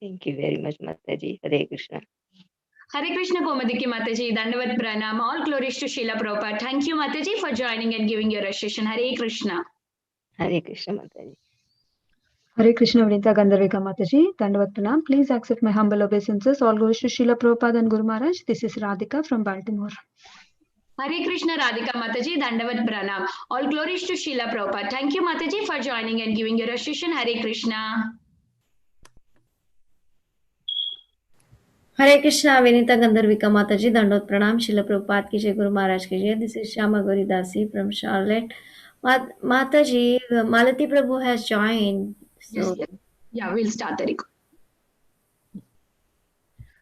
Thank you very much, Mataji. Hare Krishna. Hare Krishna Komodiki Mataji, Dandavat Pranam, all glories to Srila Prabhupada. Thank you Mataji for joining and giving your association. Hare Krishna. Hare Krishna, Mataji. Hare Krishna Vinita Gandharvika Mataji, Dandavat Pranam. Please accept my humble obeisances. All glories to Srila Prabhupada and Guru Maharaj. This is Radhika from Baltimore. Hare Krishna Radhika Mataji, Dandavat Pranam. All glories to Srila Prabhupada. Thank you Mataji for joining and giving your association. Hare Krishna. Hare Krishna, Vinita Gandharvika Mataji, Dandot Pranam, Srila Prabhupada ki Jai, Guru Maharaj ki Jai. This is Shama Gauri Dasi from Charlotte. Mataji, Malati Prabhu has joined. So. Yes. Yeah, we'll start the record.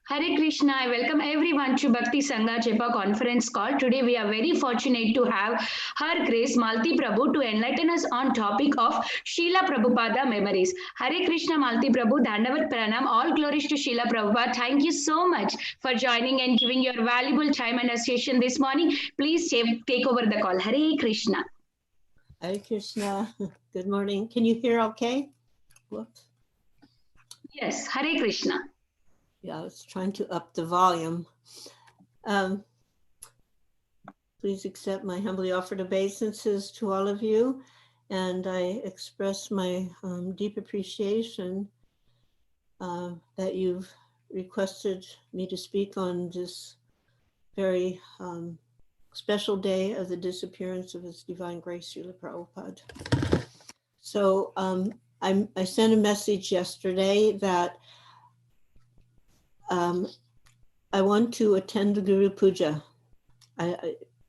Hare Krishna, I welcome everyone to Bhakti Sangha Chepa conference call. Today we are very fortunate to have Her Grace Malati Prabhu to enlighten us on topic of Srila Prabhupada memories. Hare Krishna Malati Prabhu, Dandavat Pranam, all glories to Srila Prabhupada. Thank you so much for joining and giving your valuable time and association this morning. Please take over the call. Hare Krishna. Hare Krishna. Good morning. Can you hear okay? Whoops. Yes, Hare Krishna. Yeah, I was trying to up the volume. Please accept my humbly offered obeisances to all of you, and I express my deep appreciation that you've requested me to speak on this very special day of the disappearance of His Divine Grace, Srila Prabhupada. So I sent a message yesterday that I want to attend the Guru Puja.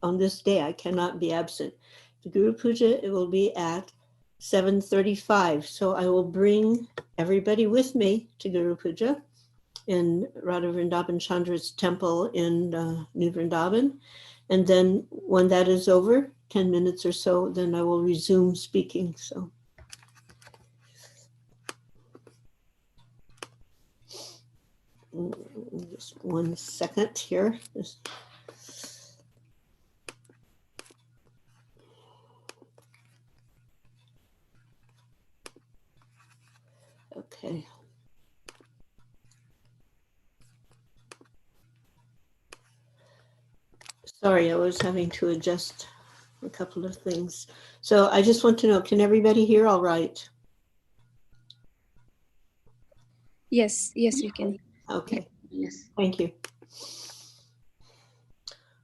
On this day, I cannot be absent. The Guru Puja, it will be at 7:35. So I will bring everybody with me to Guru Puja in Radha Vrindavan Chandra's temple in New Vrindavan. And then when that is over, 10 minutes or so, then I will resume speaking. So. Just 1 second here. Okay. Sorry, I was having to adjust a couple of things. So I just want to know, can everybody hear all right? Yes, we can. Okay. Yes. Thank you.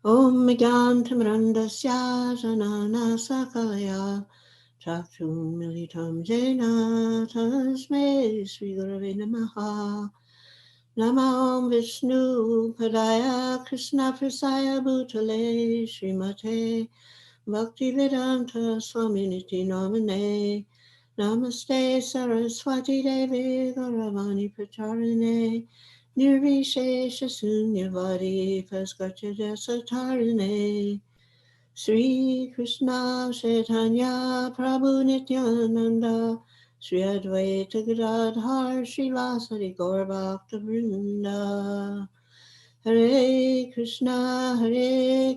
Om Megantamrandasya Janana Sakalaya Chaktum Militam Jena Tasme Sri Gurave Namaha Namam Vishnu Padaya Krishna Prasaya Bhutale Srimate Bhakti Vedanta Swaminiti Namane Namaste Saraswati Devi Gauravani Pracharine Nirvishesha Sunyavadi Paskachaya Satarine Sri Krishna Chaitanya Prabhu Nityananda Sri Advaita Gadadhar Srila Sari Gaur Bhakta Vrinda Hare Krishna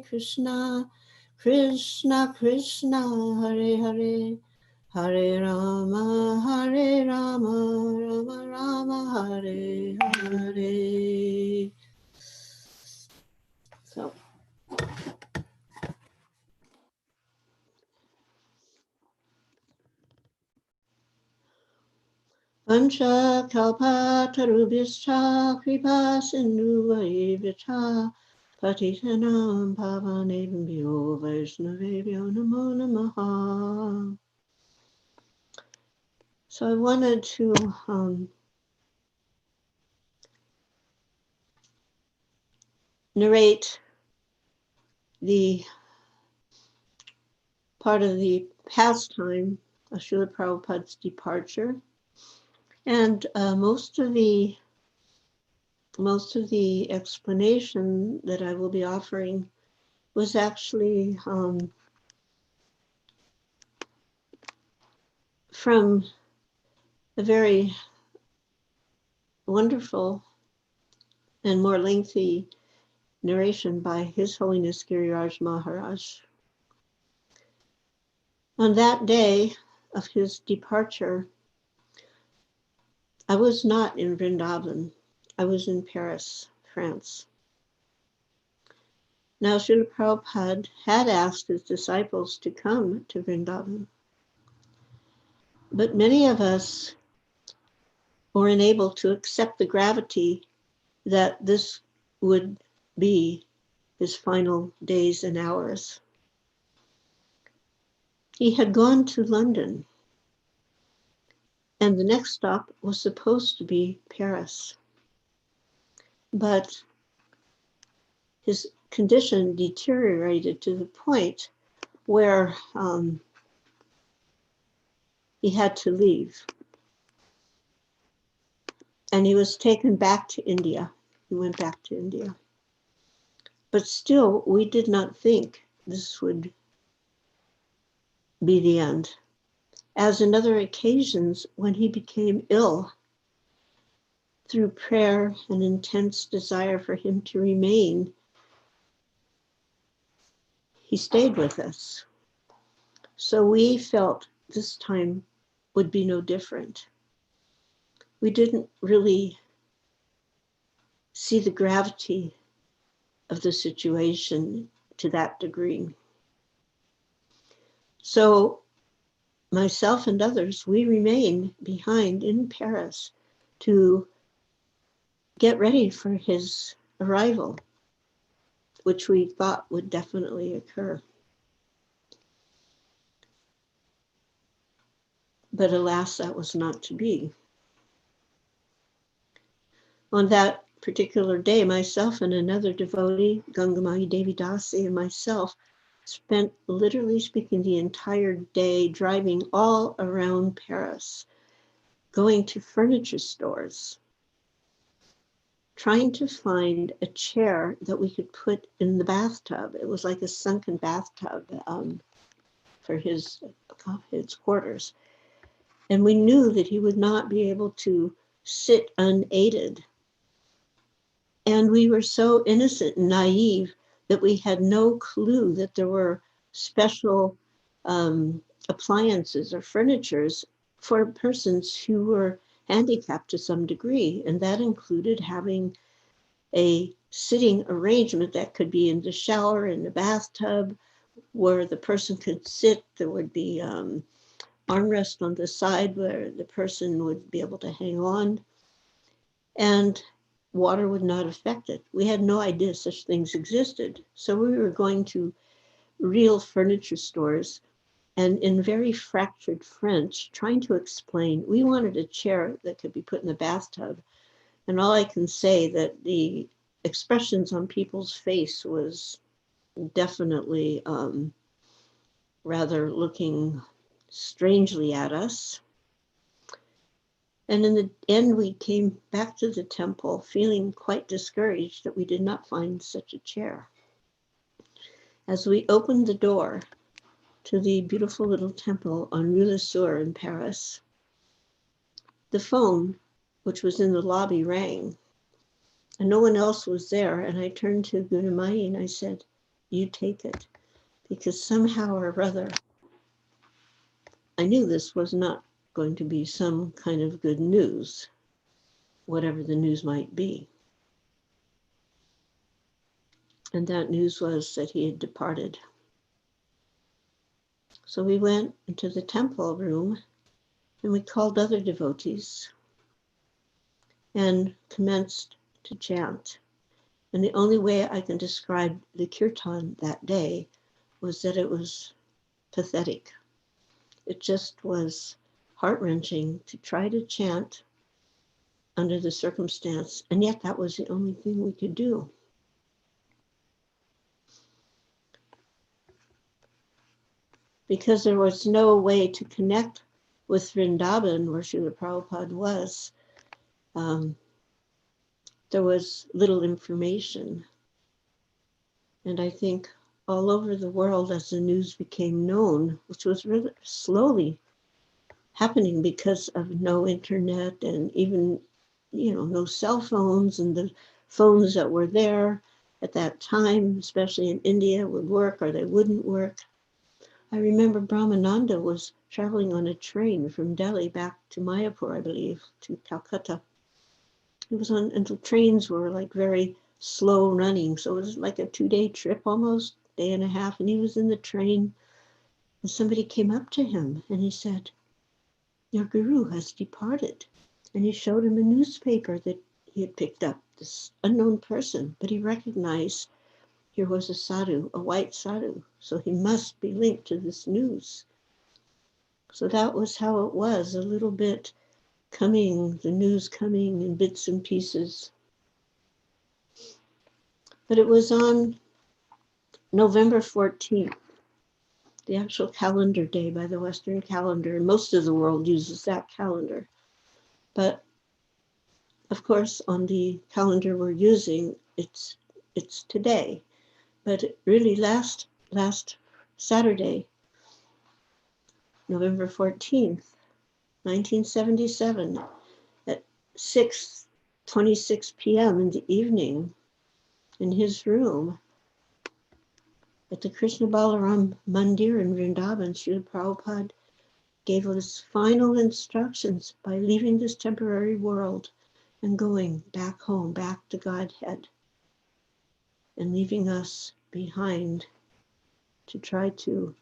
Krishna Krishna Hare Hare Hare Rama, Rama Rama, Hare Hare. So. Vancha kalpatarubhishcha kripa sindhu vaivyacha patitanam pavanebhyo vaishnavebhyo namo namaha. So I wanted to narrate the part of the pastime of Srila Prabhupada's departure, and most of the explanation that I will be offering was actually from a very wonderful and more lengthy narration by His Holiness Giriraj Maharaj. On that day of his departure, I was not in Vrindavan. I was in Paris, France. Now, Srila Prabhupada had asked his disciples to come to Vrindavan, but many of us were unable to accept the gravity that this would be his final days and hours. He had gone to London, and the next stop was supposed to be Paris. But his condition deteriorated to the point where he had to leave. And he was taken back to India. He went back to India. But still, we did not think this would be the end. As in other occasions, when he became ill, through prayer and intense desire for him to remain, he stayed with us. So we felt this time would be no different. We didn't really see the gravity of the situation to that degree. So myself and others, we remained behind in Paris to get ready for his arrival, which we thought would definitely occur. But alas, that was not to be. On that particular day, myself and another devotee, Gangamai Devi Dasi, and myself spent, literally speaking, the entire day driving all around Paris, going to furniture stores, trying to find a chair that we could put in the bathtub. It was like a sunken bathtub for his quarters. And we knew that he would not be able to sit unaided. And we were so innocent and naive that we had no clue that there were special appliances or furnitures for persons who were handicapped to some degree. And that included having a sitting arrangement that could be in the shower, in the bathtub, where the person could sit. There would be armrest on the side where the person would be able to hang on, and water would not affect it. We had no idea such things existed. So we were going to real furniture stores and in very fractured French, trying to explain, we wanted a chair that could be put in the bathtub. And all I can say that the expressions on people's face was definitely rather looking strangely at us. And in the end, we came back to the temple feeling quite discouraged that we did not find such a chair. As we opened the door to the beautiful little temple on Rue Le Soeur in Paris, the phone, which was in the lobby, rang, and no one else was there. And I turned to Gunamai and I said, "You take it," because somehow or other, I knew this was not going to be some kind of good news, whatever the news might be. And that news was that he had departed. So we went into the temple room and we called other devotees and commenced to chant. And the only way I can describe the kirtan that day was that it was pathetic. It just was heart-wrenching to try to chant under the circumstance, and yet that was the only thing we could do. Because there was no way to connect with Vrindavan, where Srila Prabhupada was, there was little information. And I think all over the world, as the news became known, which was really slowly happening because of no internet and even, no cell phones, and the phones that were there at that time, especially in India, would work or they wouldn't work. I remember Brahmananda was traveling on a train from Delhi back to Mayapur, I believe, to Calcutta. It was on, and the trains were like very slow running. So it was like a 2-day trip, almost day and a half. And he was in the train, and somebody came up to him and he said, "Your guru has departed." And he showed him a newspaper that he had picked up, this unknown person, but he recognized here was a sadhu, a white sadhu. So he must be linked to this news. So that was how it was, a little bit coming, the news coming in bits and pieces. But it was on November 14th, the actual calendar day by the Western calendar. And most of the world uses that calendar. But of course, on the calendar we're using, it's today. But really last Saturday, November 14th, 1977, at 6:26 p.m. in the evening, in his room at the Krishna Balaram Mandir in Vrindavan, Srila Prabhupada gave us final instructions by leaving this temporary world and going back home, back to Godhead, and leaving us behind to try to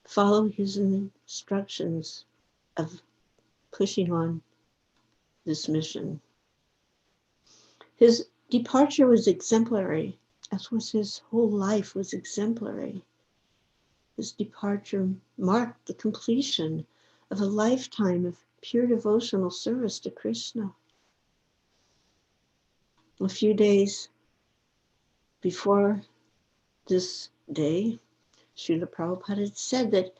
follow his instructions of pushing on this mission. His departure was exemplary, as was his whole life was exemplary. His departure marked the completion of a lifetime of pure devotional service to Krishna. A few days before this day, Srila Prabhupada had said that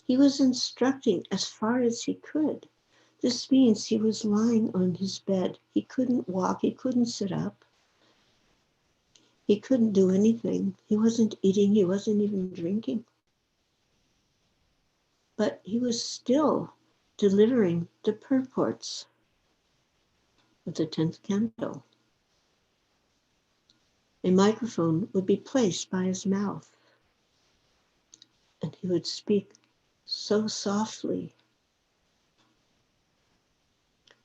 he was instructing as far as he could. This means he was lying on his bed. He couldn't walk, he couldn't sit up. He couldn't do anything. He wasn't eating, he wasn't even drinking. But he was still delivering the purports of the 10th canto. A microphone would be placed by his mouth, and he would speak so softly.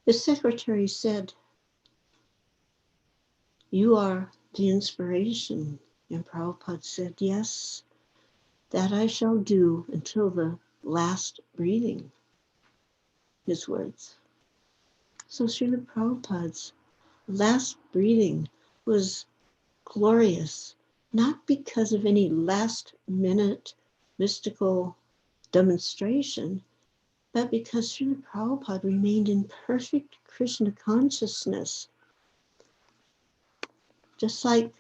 His secretary said, "You are the inspiration." And Prabhupada said, "Yes, that I shall do until the last breathing," his words. So Srila Prabhupada's last breathing was glorious, not because of any last-minute mystical demonstration, but because Srila Prabhupada remained in perfect Krishna consciousness. Just like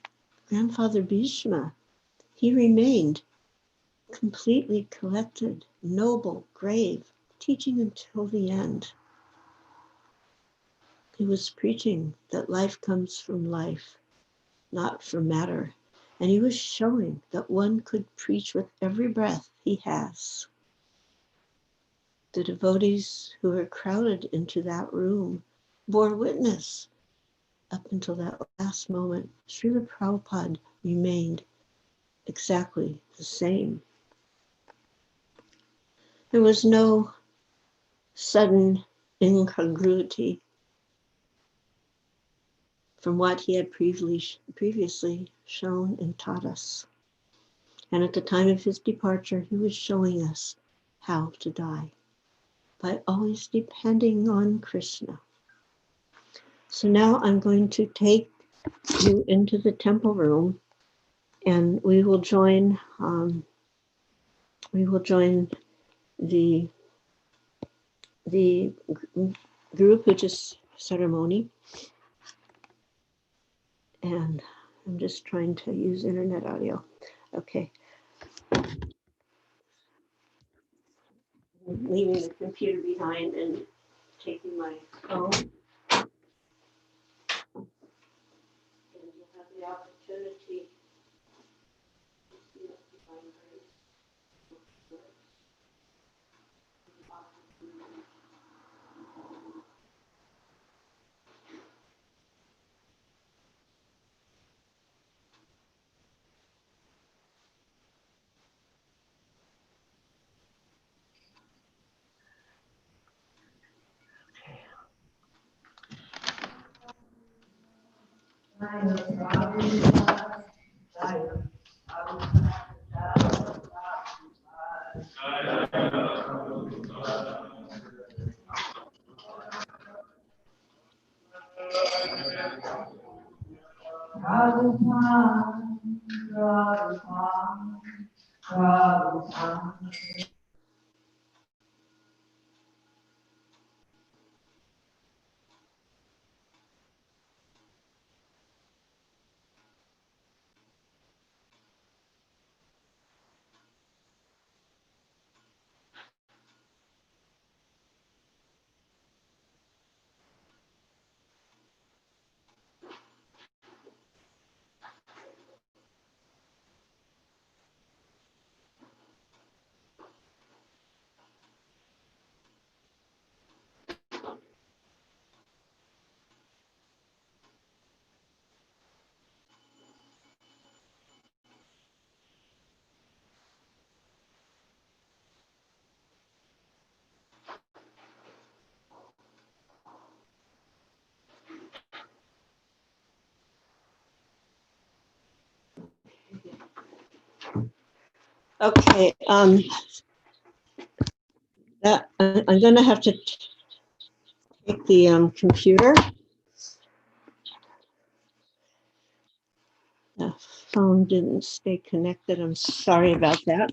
Grandfather Bhishma, he remained completely collected, noble, grave, teaching until the end. He was preaching that life comes from life, not from matter. And he was showing that one could preach with every breath he has. The devotees who were crowded into that room bore witness. Up until that last moment, Srila Prabhupada remained exactly the same. There was no sudden incongruity from what he had previously shown and taught us. And at the time of his departure, he was showing us how to die by always depending on Krishna. So now I'm going to take you into the temple room, and we will join the Guru Puja ceremony. And I'm just trying to use internet audio. Okay. I'm leaving the computer behind and taking my phone. And you'll have the opportunity to see what divine grace looks like. Okay, I'm going to have to take the computer. The phone didn't stay connected. I'm sorry about that.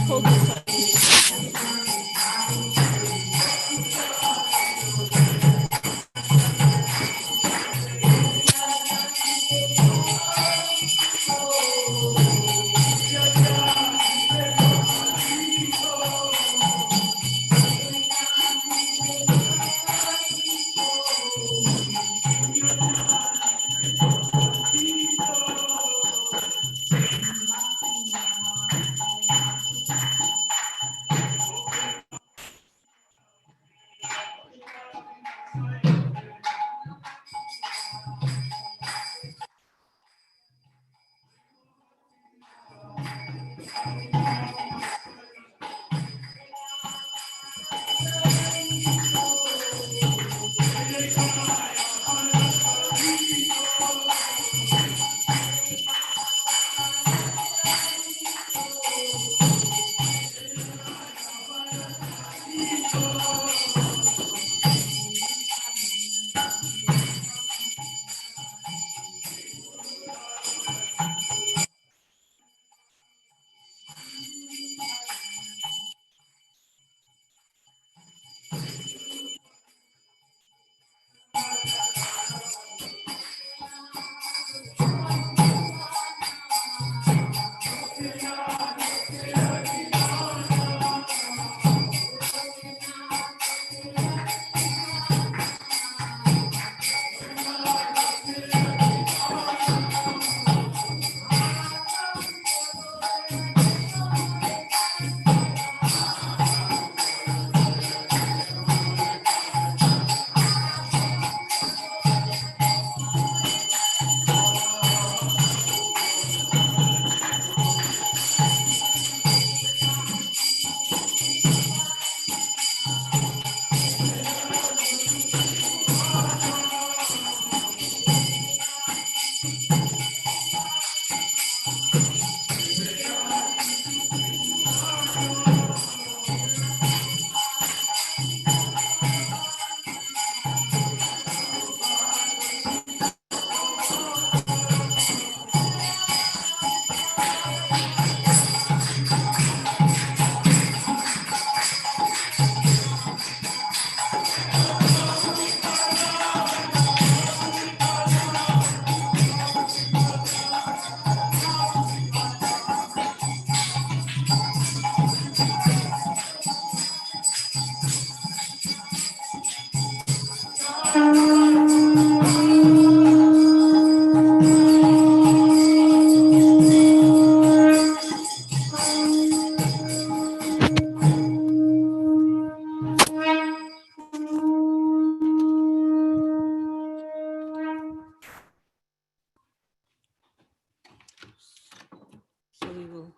Hold this up. So we will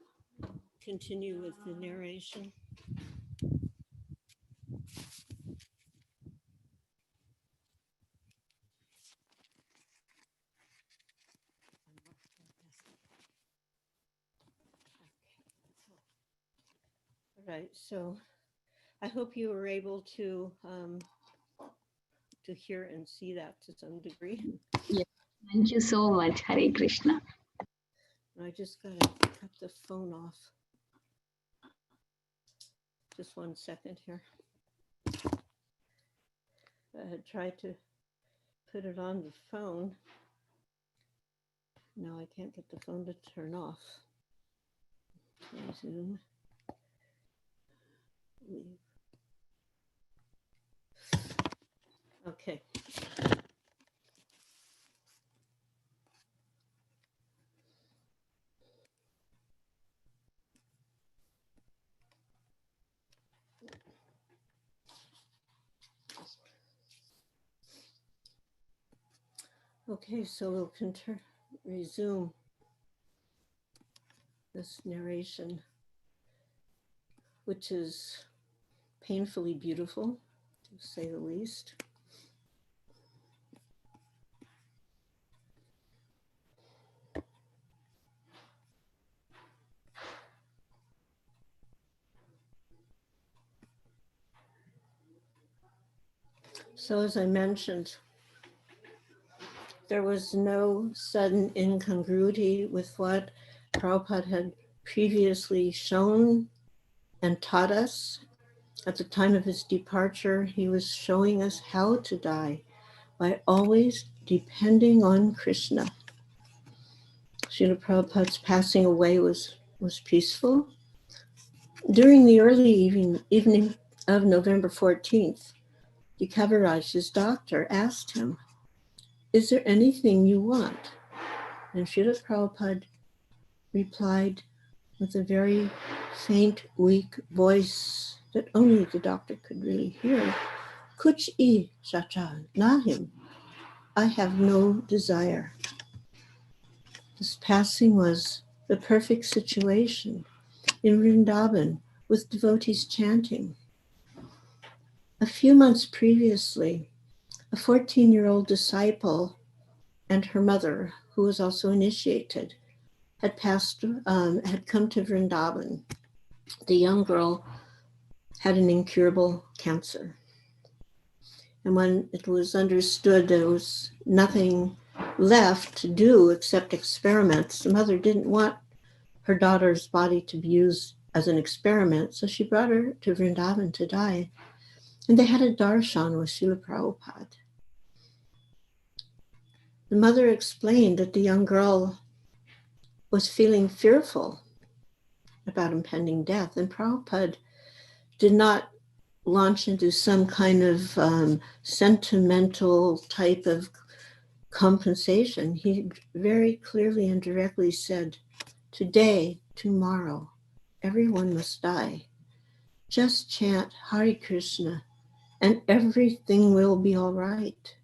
continue with the narration. All right, so I hope you were able to hear and see that to some degree. Yes. Thank you so much. Hare Krishna. I just gotta cut the phone off. Just 1 second here. I had tried to put it on the phone. Now I can't get the phone to turn off. Zoom. Leave. Okay. Okay, so we'll resume this narration, which is painfully beautiful, to say the least. So as I mentioned, there was no sudden incongruity with what Prabhupada had previously shown and taught us. At the time of his departure, he was showing us how to die by always depending on Krishna. Srila Prabhupada's passing away was peaceful. During the early evening of November 14th, the Kaviraj, his doctor, asked him, "Is there anything you want?" And Srila Prabhupada replied with a very faint, weak voice that only the doctor could really hear, "Kuch I chacha nahim." I have no desire. This passing was the perfect situation in Vrindavan with devotees chanting. A few months previously, a 14-year-old disciple and her mother, who was also initiated, had come to Vrindavan. The young girl had an incurable cancer. And when it was understood there was nothing left to do except experiments, the mother didn't want her daughter's body to be used as an experiment, so she brought her to Vrindavan to die. And they had a darshan with Srila Prabhupada. The mother explained that the young girl was feeling fearful about impending death, and Prabhupada did not launch into some kind of sentimental type of compensation. He very clearly and directly said, "Today, tomorrow, everyone must die. Just chant Hare Krishna and everything will be all right."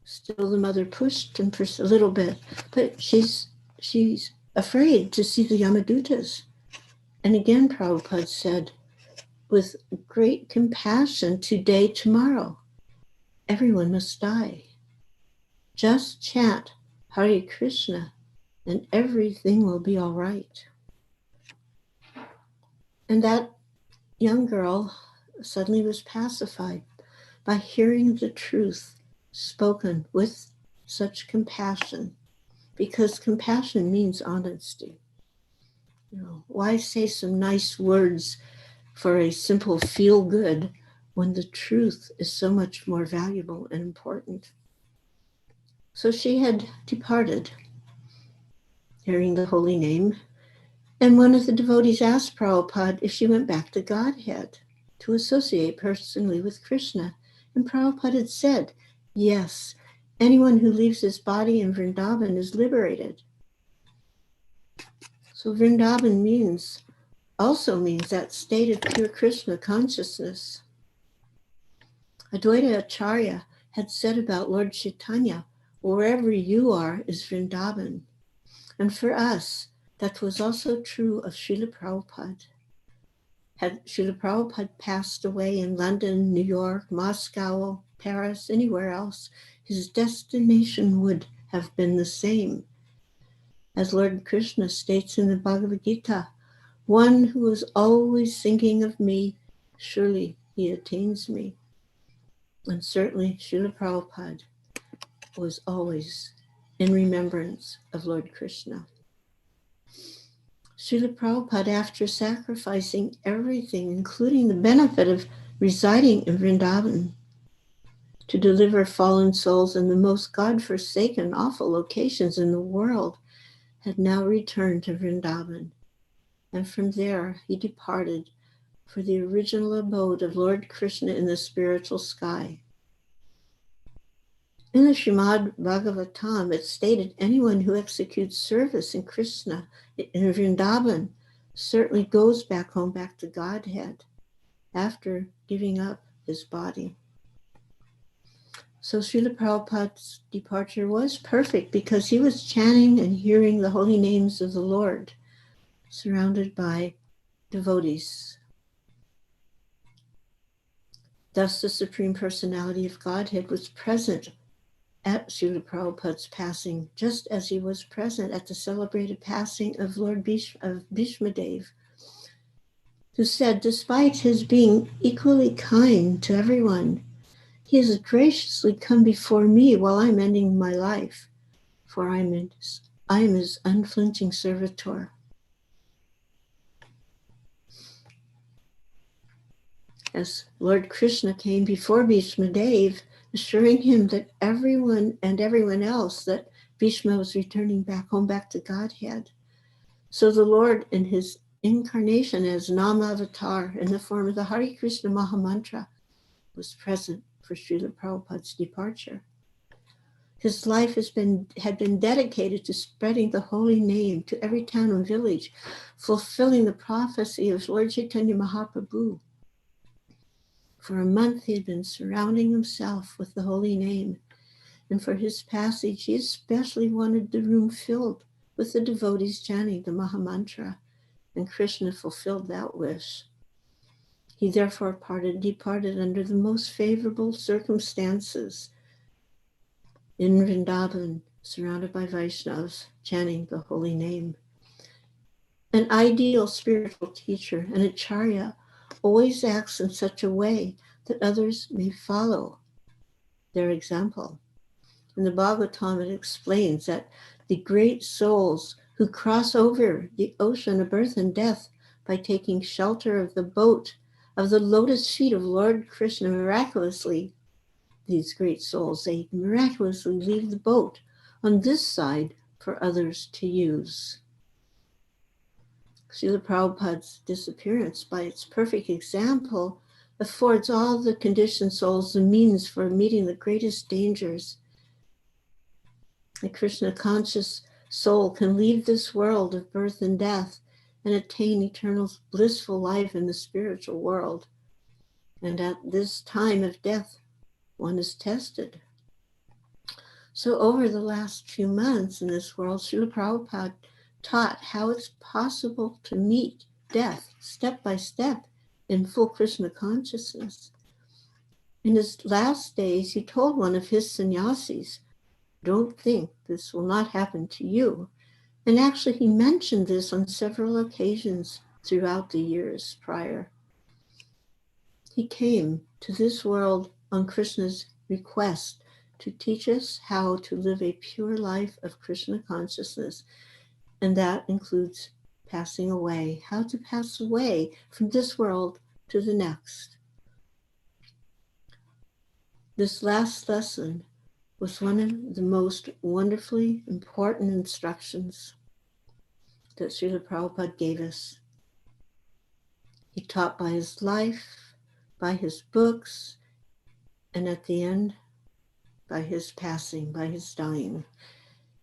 Still the mother pushed and pushed a little bit, but she's afraid to see the Yamadutas. And again, Prabhupada said, with great compassion, "Today, tomorrow, everyone must die. Just chant Hare Krishna and everything will be all right." And that young girl suddenly was pacified by hearing the truth spoken with such compassion, because compassion means honesty. Why say some nice words for a simple feel good when the truth is so much more valuable and important? So she had departed, hearing the holy name, and one of the devotees asked Prabhupada if she went back to Godhead to associate personally with Krishna. And Prabhupada had said, yes, anyone who leaves his body in Vrindavan is liberated. So Vrindavan also means that state of pure Krishna consciousness. Advaita Acharya had said about Lord Chaitanya, wherever you are is Vrindavan. And for us, that was also true of Srila Prabhupada. Had Srila Prabhupada passed away in London, New York, Moscow, Paris, anywhere else, his destination would have been the same. As Lord Krishna states in the Bhagavad Gita, one who is always thinking of me, surely he attains me. And certainly Srila Prabhupada was always in remembrance of Lord Krishna. Srila Prabhupada, after sacrificing everything, including the benefit of residing in Vrindavan, to deliver fallen souls in the most God-forsaken, awful locations in the world, had now returned to Vrindavan. And from there, he departed for the original abode of Lord Krishna in the spiritual sky. In the Srimad Bhagavatam, it stated anyone who executes service in Krishna in Vrindavan certainly goes back home, back to Godhead, after giving up his body. So Srila Prabhupada's departure was perfect because he was chanting and hearing the holy names of the Lord, surrounded by devotees. Thus, the Supreme Personality of Godhead was present at Srila Prabhupada's passing, just as he was present at the celebrated passing of Lord Bhishmadev, who said, despite his being equally kind to everyone, he has graciously come before me while I'm ending my life, for I am his unflinching servitor. As Lord Krishna came before Bhishmadev, assuring him that everyone else that Bhishma was returning back home, back to Godhead. So the Lord, in his incarnation as Nama Avatar in the form of the Hare Krishna Mahamantra, was present for Srila Prabhupada's departure. His life had been dedicated to spreading the holy name to every town and village, fulfilling the prophecy of Lord Chaitanya Mahaprabhu. For a month he had been surrounding himself with the holy name, and for his passage he especially wanted the room filled with the devotees chanting the Mahamantra, and Krishna fulfilled that wish. He therefore departed under the most favorable circumstances in Vrindavan, surrounded by Vaishnavas, chanting the holy name. An ideal spiritual teacher, an acharya, always acts in such a way that others may follow their example. In the Bhagavatam, it explains that the great souls who cross over the ocean of birth and death by taking shelter of the boat of the lotus feet of Lord Krishna miraculously, these great souls, they miraculously leave the boat on this side for others to use. Srila Prabhupada's disappearance, by its perfect example, affords all the conditioned souls the means for meeting the greatest dangers. The Krishna conscious soul can leave this world of birth and death and attain eternal blissful life in the spiritual world. And at this time of death, one is tested. So over the last few months in this world, Srila Prabhupada taught how it's possible to meet death step by step in full Krishna consciousness. In his last days, he told one of his sannyasis, don't think this will not happen to you. And actually, he mentioned this on several occasions throughout the years prior. He came to this world on Krishna's request to teach us how to live a pure life of Krishna consciousness. And that includes passing away, how to pass away from this world to the next. This last lesson was one of the most wonderfully important instructions that Srila Prabhupada gave us. He taught by his life, by his books, and at the end, by his passing, by his dying.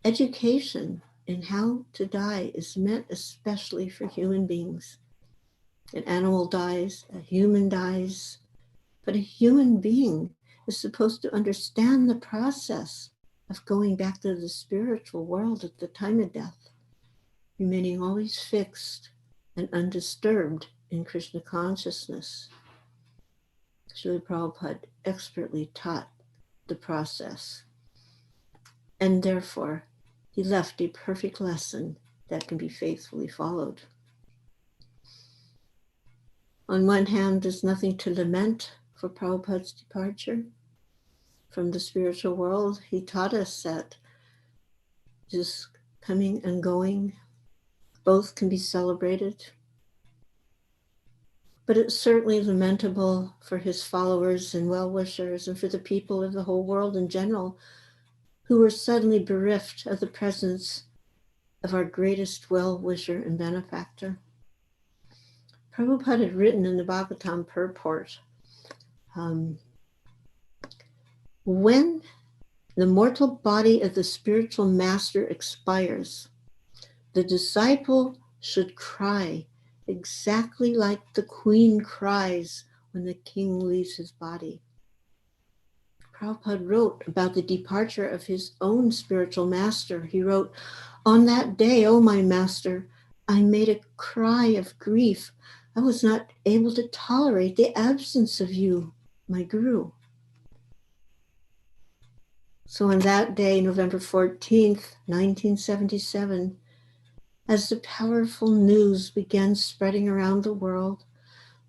Education in how to die is meant especially for human beings. An animal dies, a human dies, but a human being is supposed to understand the process of going back to the spiritual world at the time of death, remaining always fixed and undisturbed in Krishna consciousness. Srila Prabhupada expertly taught the process, and therefore he left a perfect lesson that can be faithfully followed. On one hand, there's nothing to lament for Prabhupada's departure from the spiritual world. He taught us that just coming and going, both can be celebrated. But it's certainly lamentable for his followers and well-wishers and for the people of the whole world in general who were suddenly bereft of the presence of our greatest well-wisher and benefactor. Prabhupada had written in the Bhagavatam purport, when the mortal body of the spiritual master expires, the disciple should cry exactly like the queen cries when the king leaves his body. Prabhupada wrote about the departure of his own spiritual master. He wrote, "On that day, O my master, I made a cry of grief. I was not able to tolerate the absence of you, my guru." So on that day, November 14th, 1977, as the powerful news began spreading around the world,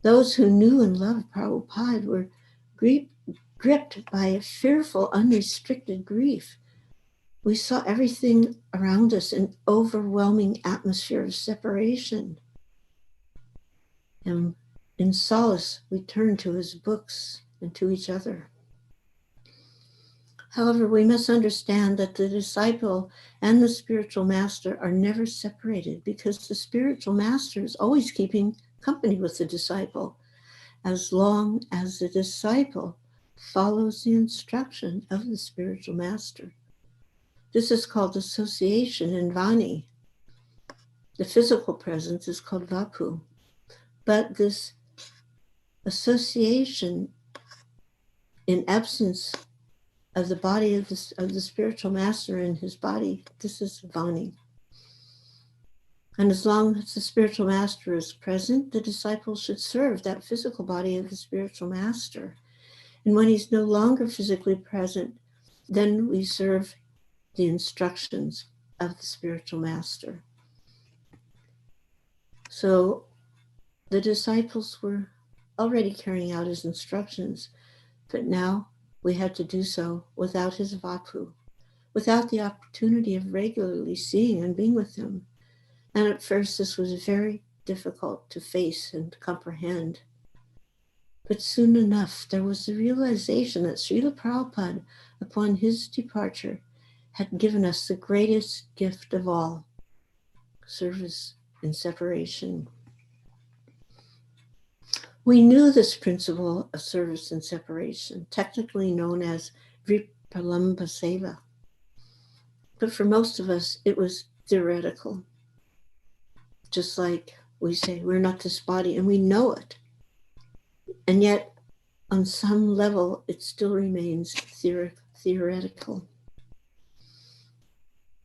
those who knew and loved Prabhupada were gripped by a fearful, unrestricted grief. We saw everything around us an overwhelming atmosphere of separation. And in solace, we turned to his books and to each other. However, we must understand that the disciple and the spiritual master are never separated, because the spiritual master is always keeping company with the disciple, as long as the disciple follows the instruction of the spiritual master. This is called association in Vani. The physical presence is called Vapu. But this association in absence of the body of the spiritual master in his body, this is Vani. And as long as the spiritual master is present, the disciple should serve that physical body of the spiritual master. And when he's no longer physically present, then we serve the instructions of the spiritual master. So the disciples were already carrying out his instructions, but now we had to do so without his Vapu, without the opportunity of regularly seeing and being with him. And at first this was very difficult to face and comprehend. But soon enough, there was the realization that Srila Prabhupada, upon his departure, had given us the greatest gift of all, service in separation. We knew this principle of service and separation, technically known as Vripalamba Seva. But for most of us, it was theoretical. Just like we say, we're not this body, and we know it. And yet, on some level, it still remains theoretical.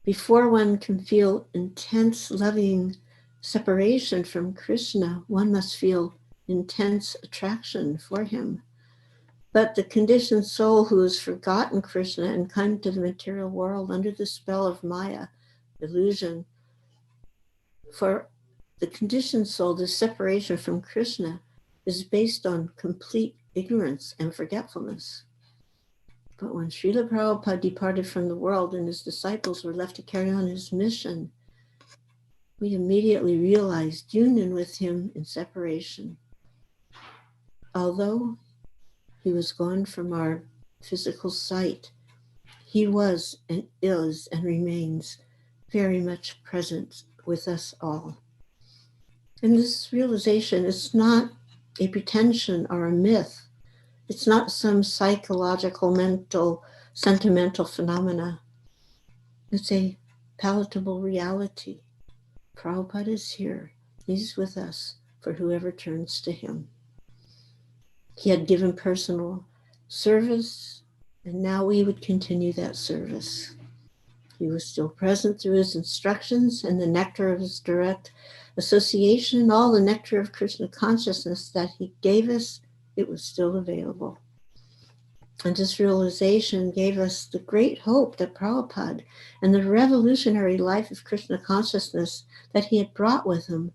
Before one can feel intense, loving separation from Krishna, one must feel intense attraction for him. But the conditioned soul who has forgotten Krishna and come to the material world under the spell of Maya, illusion, for the conditioned soul, the separation from Krishna is based on complete ignorance and forgetfulness. But when Srila Prabhupada departed from the world and his disciples were left to carry on his mission, we immediately realized union with him in separation. Although he was gone from our physical sight, he was and is and remains very much present with us all. And this realization is not a pretension or a myth. It's not some psychological, mental, sentimental phenomena. It's a palatable reality. Prabhupada is here. He's with us for whoever turns to him. He had given personal service, and now we would continue that service. He was still present through his instructions and the nectar of his direct association, all the nectar of Krishna consciousness that he gave us, it was still available. And this realization gave us the great hope that Prabhupada and the revolutionary life of Krishna consciousness that he had brought with him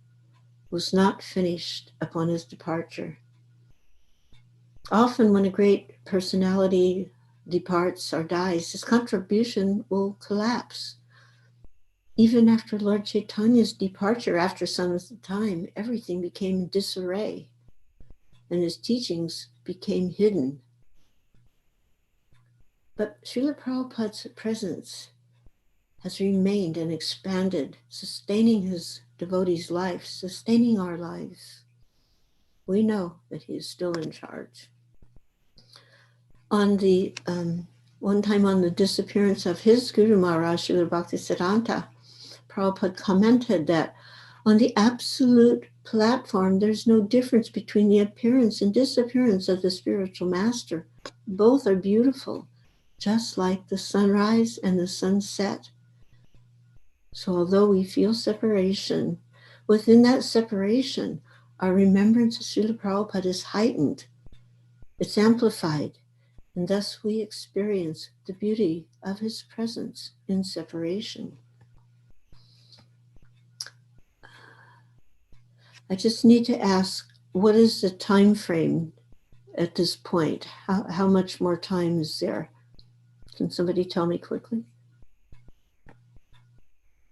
was not finished upon his departure. Often when a great personality departs or dies, his contribution will collapse. Even after Lord Chaitanya's departure, after some time, everything became in disarray and his teachings became hidden. But Srila Prabhupada's presence has remained and expanded, sustaining his devotees' lives, sustaining our lives. We know that he is still in charge. On the one time on the disappearance of his Guru Maharaj, Srila Bhaktisiddhanta, Prabhupada commented that on the absolute platform, there's no difference between the appearance and disappearance of the spiritual master. Both are beautiful, just like the sunrise and the sunset. So although we feel separation, within that separation, our remembrance of Srila Prabhupada is heightened. It's amplified, and thus we experience the beauty of his presence in separation. I just need to ask, what is the time frame at this point? How much more time is there? Can somebody tell me quickly?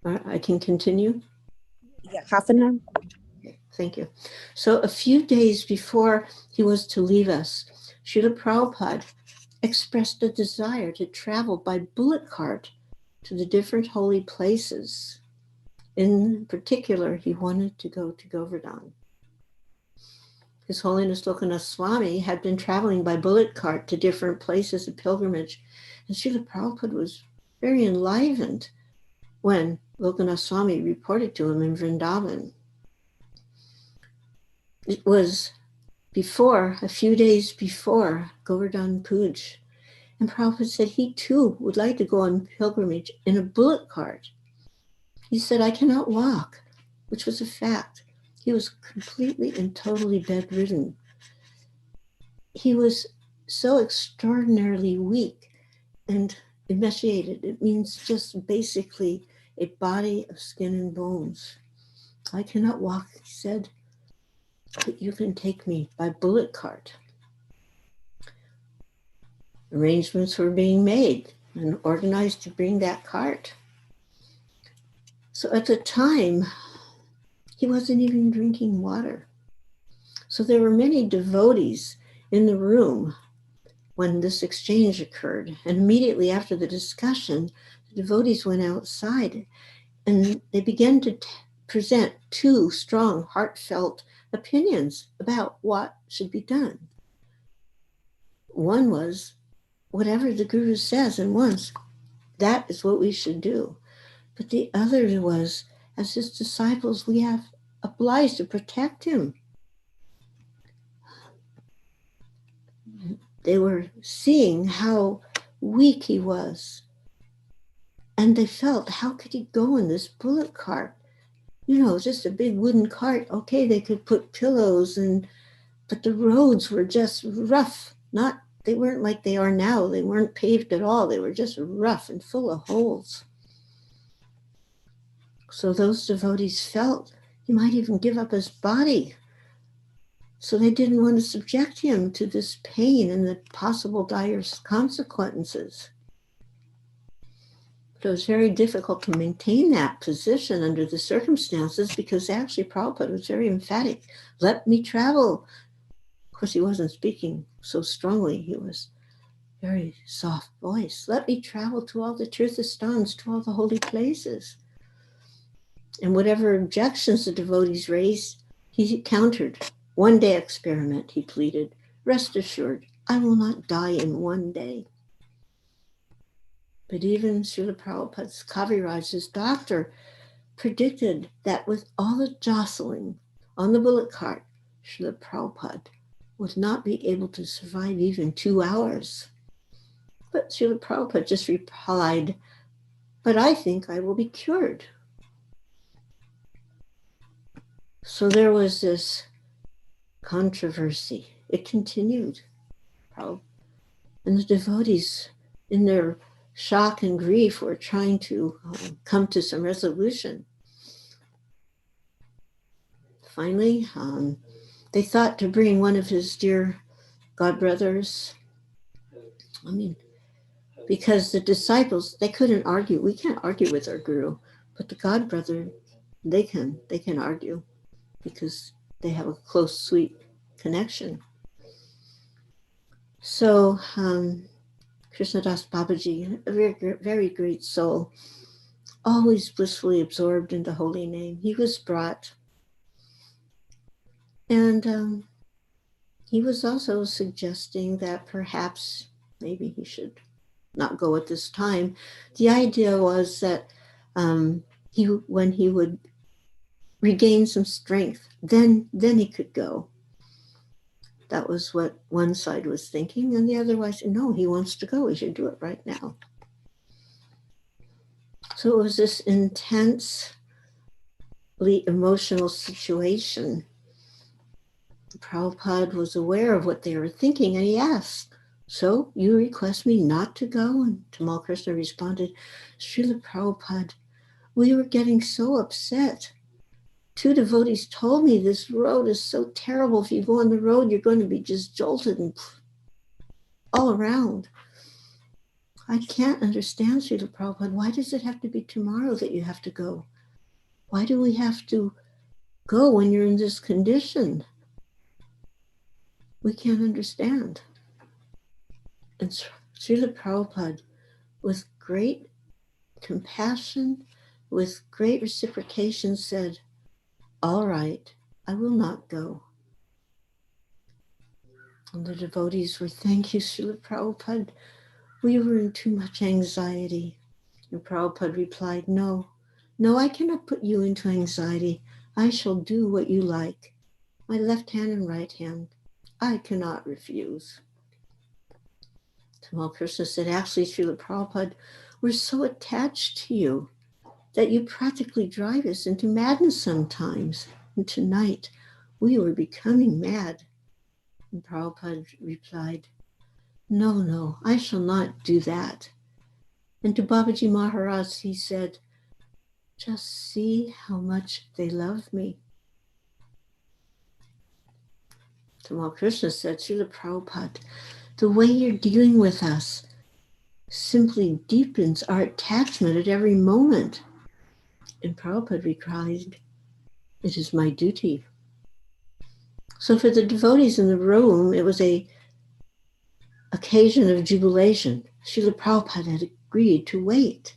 I can continue? Yeah, half an hour. Okay, thank you. So a few days before he was to leave us, Srila Prabhupada expressed a desire to travel by bullock cart to the different holy places. In particular, he wanted to go to Govardhan. His Holiness Lokanath Swami had been traveling by bullock cart to different places of pilgrimage, and Srila Prabhupada was very enlivened when Lokanath Swami reported to him in Vrindavan. It was a few days before Govardhan Puj, and Prabhupada said he too would like to go on pilgrimage in a bullock cart. He said, I cannot walk, which was a fact. He was completely and totally bedridden. He was so extraordinarily weak and emaciated. It means just basically a body of skin and bones. I cannot walk, he said, but you can take me by bullock cart. Arrangements were being made and organized to bring that cart. So at the time, he wasn't even drinking water. So there were many devotees in the room when this exchange occurred. And immediately after the discussion, the devotees went outside and they began to present two strong, heartfelt opinions about what should be done. One was, whatever the Guru says and wants, that is what we should do. But the other was, as his disciples, we have obliged to protect him. They were seeing how weak he was. And they felt, how could he go in this bullock cart? You know, just a big wooden cart. Okay, they could put pillows but the roads were just rough. They weren't like they are now. They weren't paved at all. They were just rough and full of holes. So those devotees felt he might even give up his body. So they didn't want to subject him to this pain and the possible dire consequences. But it was very difficult to maintain that position under the circumstances because actually Prabhupada was very emphatic. Let me travel. Of course, he wasn't speaking so strongly. He was very soft voice. Let me travel to all the Tirthastans, to all the holy places. And whatever objections the devotees raised, he countered. 1 day experiment, he pleaded. Rest assured, I will not die in 1 day. But even Srila Prabhupada's Kaviraj, his doctor, predicted that with all the jostling on the bullock cart, Srila Prabhupada would not be able to survive even 2 hours. But Srila Prabhupada just replied, but I think I will be cured. So there was this controversy. It continued. And the devotees, in their shock and grief, were trying to come to some resolution. Finally, they thought to bring one of his dear godbrothers. Because the disciples, they couldn't argue. We can't argue with our guru, but the godbrother, they can argue because they have a close, sweet connection. So Krishnadas Babaji, a very, very great soul, always blissfully absorbed in the holy name, he was brought. And he was also suggesting that perhaps maybe he should not go at this time. The idea was that when he would regain some strength, then he could go. That was what one side was thinking, and the other was, no, he wants to go. We should do it right now. So it was this intensely emotional situation. Prabhupada was aware of what they were thinking, and he asked, so you request me not to go? And Tamal Krishna responded, Srila Prabhupada, we were getting so upset. 2 devotees told me this road is so terrible. If you go on the road, you're going to be just jolted and all around. I can't understand, Srila Prabhupada. Why does it have to be tomorrow that you have to go? Why do we have to go when you're in this condition? We can't understand. And Srila Prabhupada, with great compassion, with great reciprocation, said, all right, I will not go. And the devotees were, thank you, Srila Prabhupada. We were in too much anxiety. And Prabhupada replied, no, I cannot put you into anxiety. I shall do what you like. My left hand and right hand, I cannot refuse. Tamal Krishna said, actually, Srila Prabhupada, we're so attached to you that you practically drive us into madness sometimes. And tonight, we were becoming mad. And Prabhupada replied, no, I shall not do that. And to Babaji Maharaj, he said, just see how much they love me. Tamal Krishna said, Srila Prabhupada, the way you're dealing with us simply deepens our attachment at every moment. And Prabhupada replied, it is my duty. So for the devotees in the room, it was an occasion of jubilation. Srila Prabhupada had agreed to wait.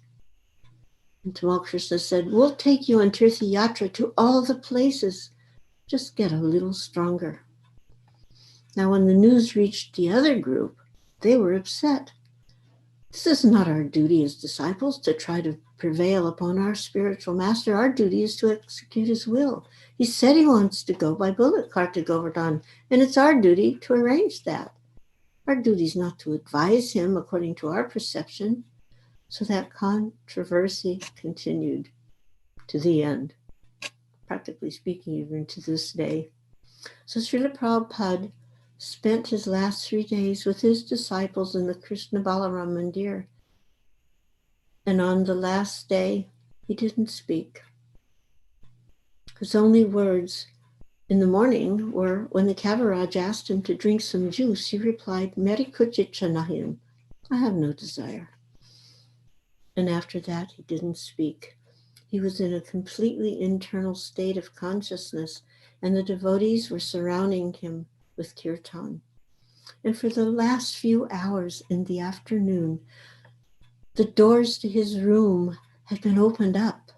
And Tamal Krishna said, we'll take you on Tirtha Yatra to all the places. Just get a little stronger. Now, when the news reached the other group, they were upset. This is not our duty as disciples to try to prevail upon our spiritual master. Our duty is to execute his will. He said he wants to go by bullock cart to Govardhan, and it's our duty to arrange that. Our duty is not to advise him according to our perception. So that controversy continued to the end, practically speaking, even to this day. So Srila Prabhupada spent his last 3 days with his disciples in the Krishna Balaram Mandir. And on the last day, he didn't speak. His only words in the morning were, when the Kaviraj asked him to drink some juice, he replied, Meri kuchicha nahim, I have no desire. And after that, he didn't speak. He was in a completely internal state of consciousness, and the devotees were surrounding him with kirtan. And for the last few hours in the afternoon, the doors to his room had been opened up.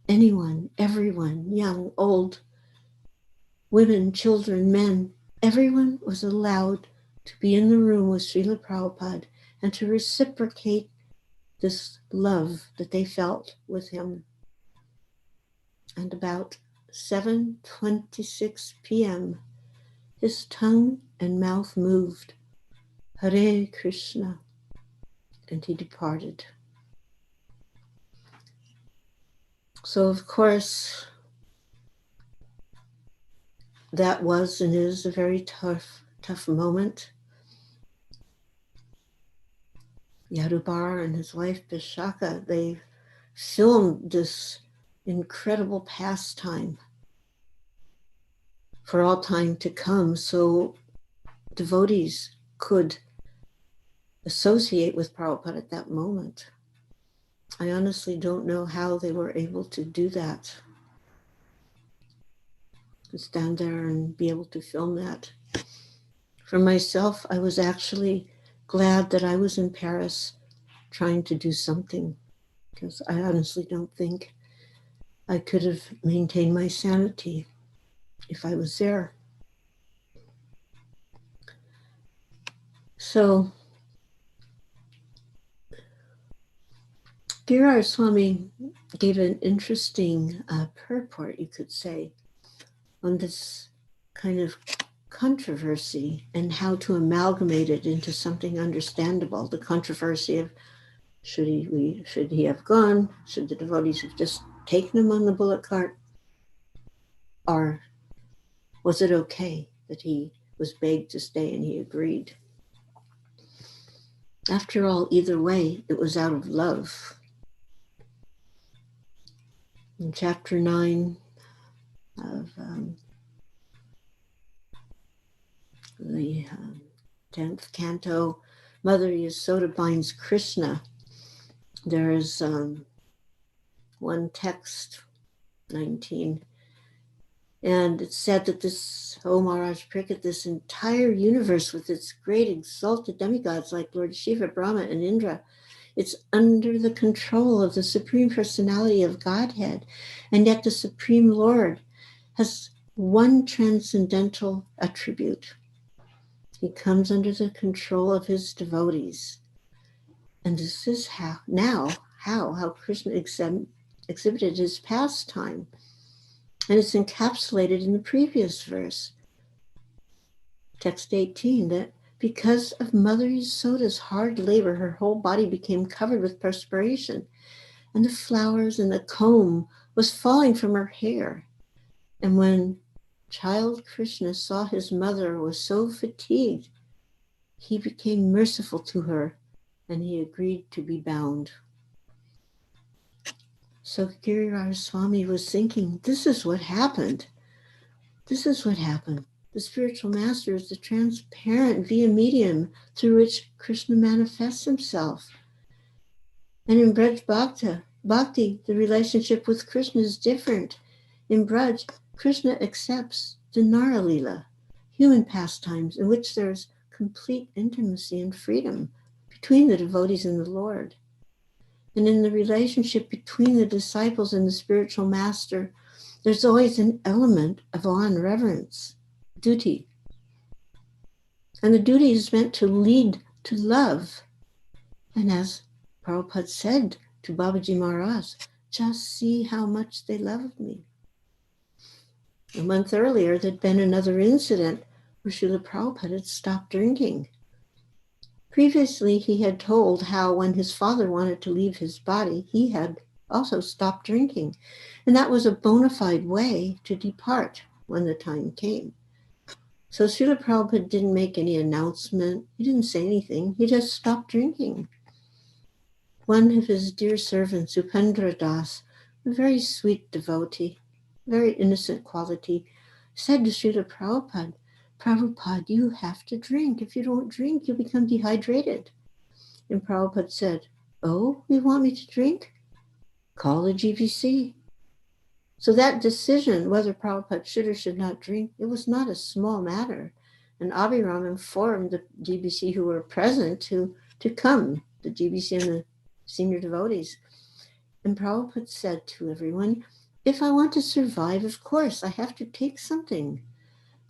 Anyone, everyone, young, old, women, children, men, everyone was allowed to be in the room with Srila Prabhupada and to reciprocate this love that they felt with him. And about 7:26 p.m., his tongue and mouth moved, Hare Krishna, and he departed. So, of course, that was and is a very tough moment. Yadubar and his wife Vishaka, they filmed this incredible pastime for all time to come, so devotees could associate with Prabhupada at that moment. I honestly don't know how they were able to do that, to stand there and be able to film that. For myself, I was actually glad that I was in Paris trying to do something, because I honestly don't think I could have maintained my sanity if I was there. So Giriraj Swami gave an interesting purport, you could say, on this kind of controversy and how to amalgamate it into something understandable. The controversy of should he have gone? Should the devotees have just taken him on the bullock cart? Or was it okay that he was begged to stay and he agreed? After all, either way, it was out of love. In chapter 9 of the 10th canto, Mother Yasoda binds Krishna. There is one text, 19, and it's said that this, O Maharaj Parikshit, this entire universe with its great exalted demigods like Lord Shiva, Brahma, and Indra, it's under the control of the Supreme Personality of Godhead. And yet the Supreme Lord has one transcendental attribute. He comes under the control of his devotees. And this is how Krishna exhibited his pastime. And it's encapsulated in the previous verse, text 18, that because of Mother Yasoda's hard labor, her whole body became covered with perspiration, and the flowers and the comb was falling from her hair. And when child Krishna saw his mother was so fatigued, he became merciful to her, and he agreed to be bound. So Giriraj Swami was thinking, this is what happened. This is what happened. The spiritual master is the transparent via medium through which Krishna manifests himself. And in Braj Bhakti, the relationship with Krishna is different. In Braj, Krishna accepts the Nara Leela, human pastimes in which there's complete intimacy and freedom between the devotees and the Lord. And in the relationship between the disciples and the spiritual master, there's always an element of awe and reverence, duty. And the duty is meant to lead to love. And as Prabhupada said to Babaji Maharaj, just see how much they loved me. A month earlier, there'd been another incident where Srila Prabhupada had stopped drinking. Previously, he had told how when his father wanted to leave his body, he had also stopped drinking. And that was a bona fide way to depart when the time came. So Srila Prabhupada didn't make any announcement. He didn't say anything. He just stopped drinking. One of his dear servants, Upendra Das, a very sweet devotee, very innocent quality, said to Srila Prabhupada, Prabhupada, you have to drink. If you don't drink, you become dehydrated. And Prabhupada said, oh, you want me to drink? Call the GBC. So that decision, whether Prabhupada should or should not drink, it was not a small matter. And Abhiram informed the GBC who were present to come, the GBC and the senior devotees. And Prabhupada said to everyone, if I want to survive, of course, I have to take something.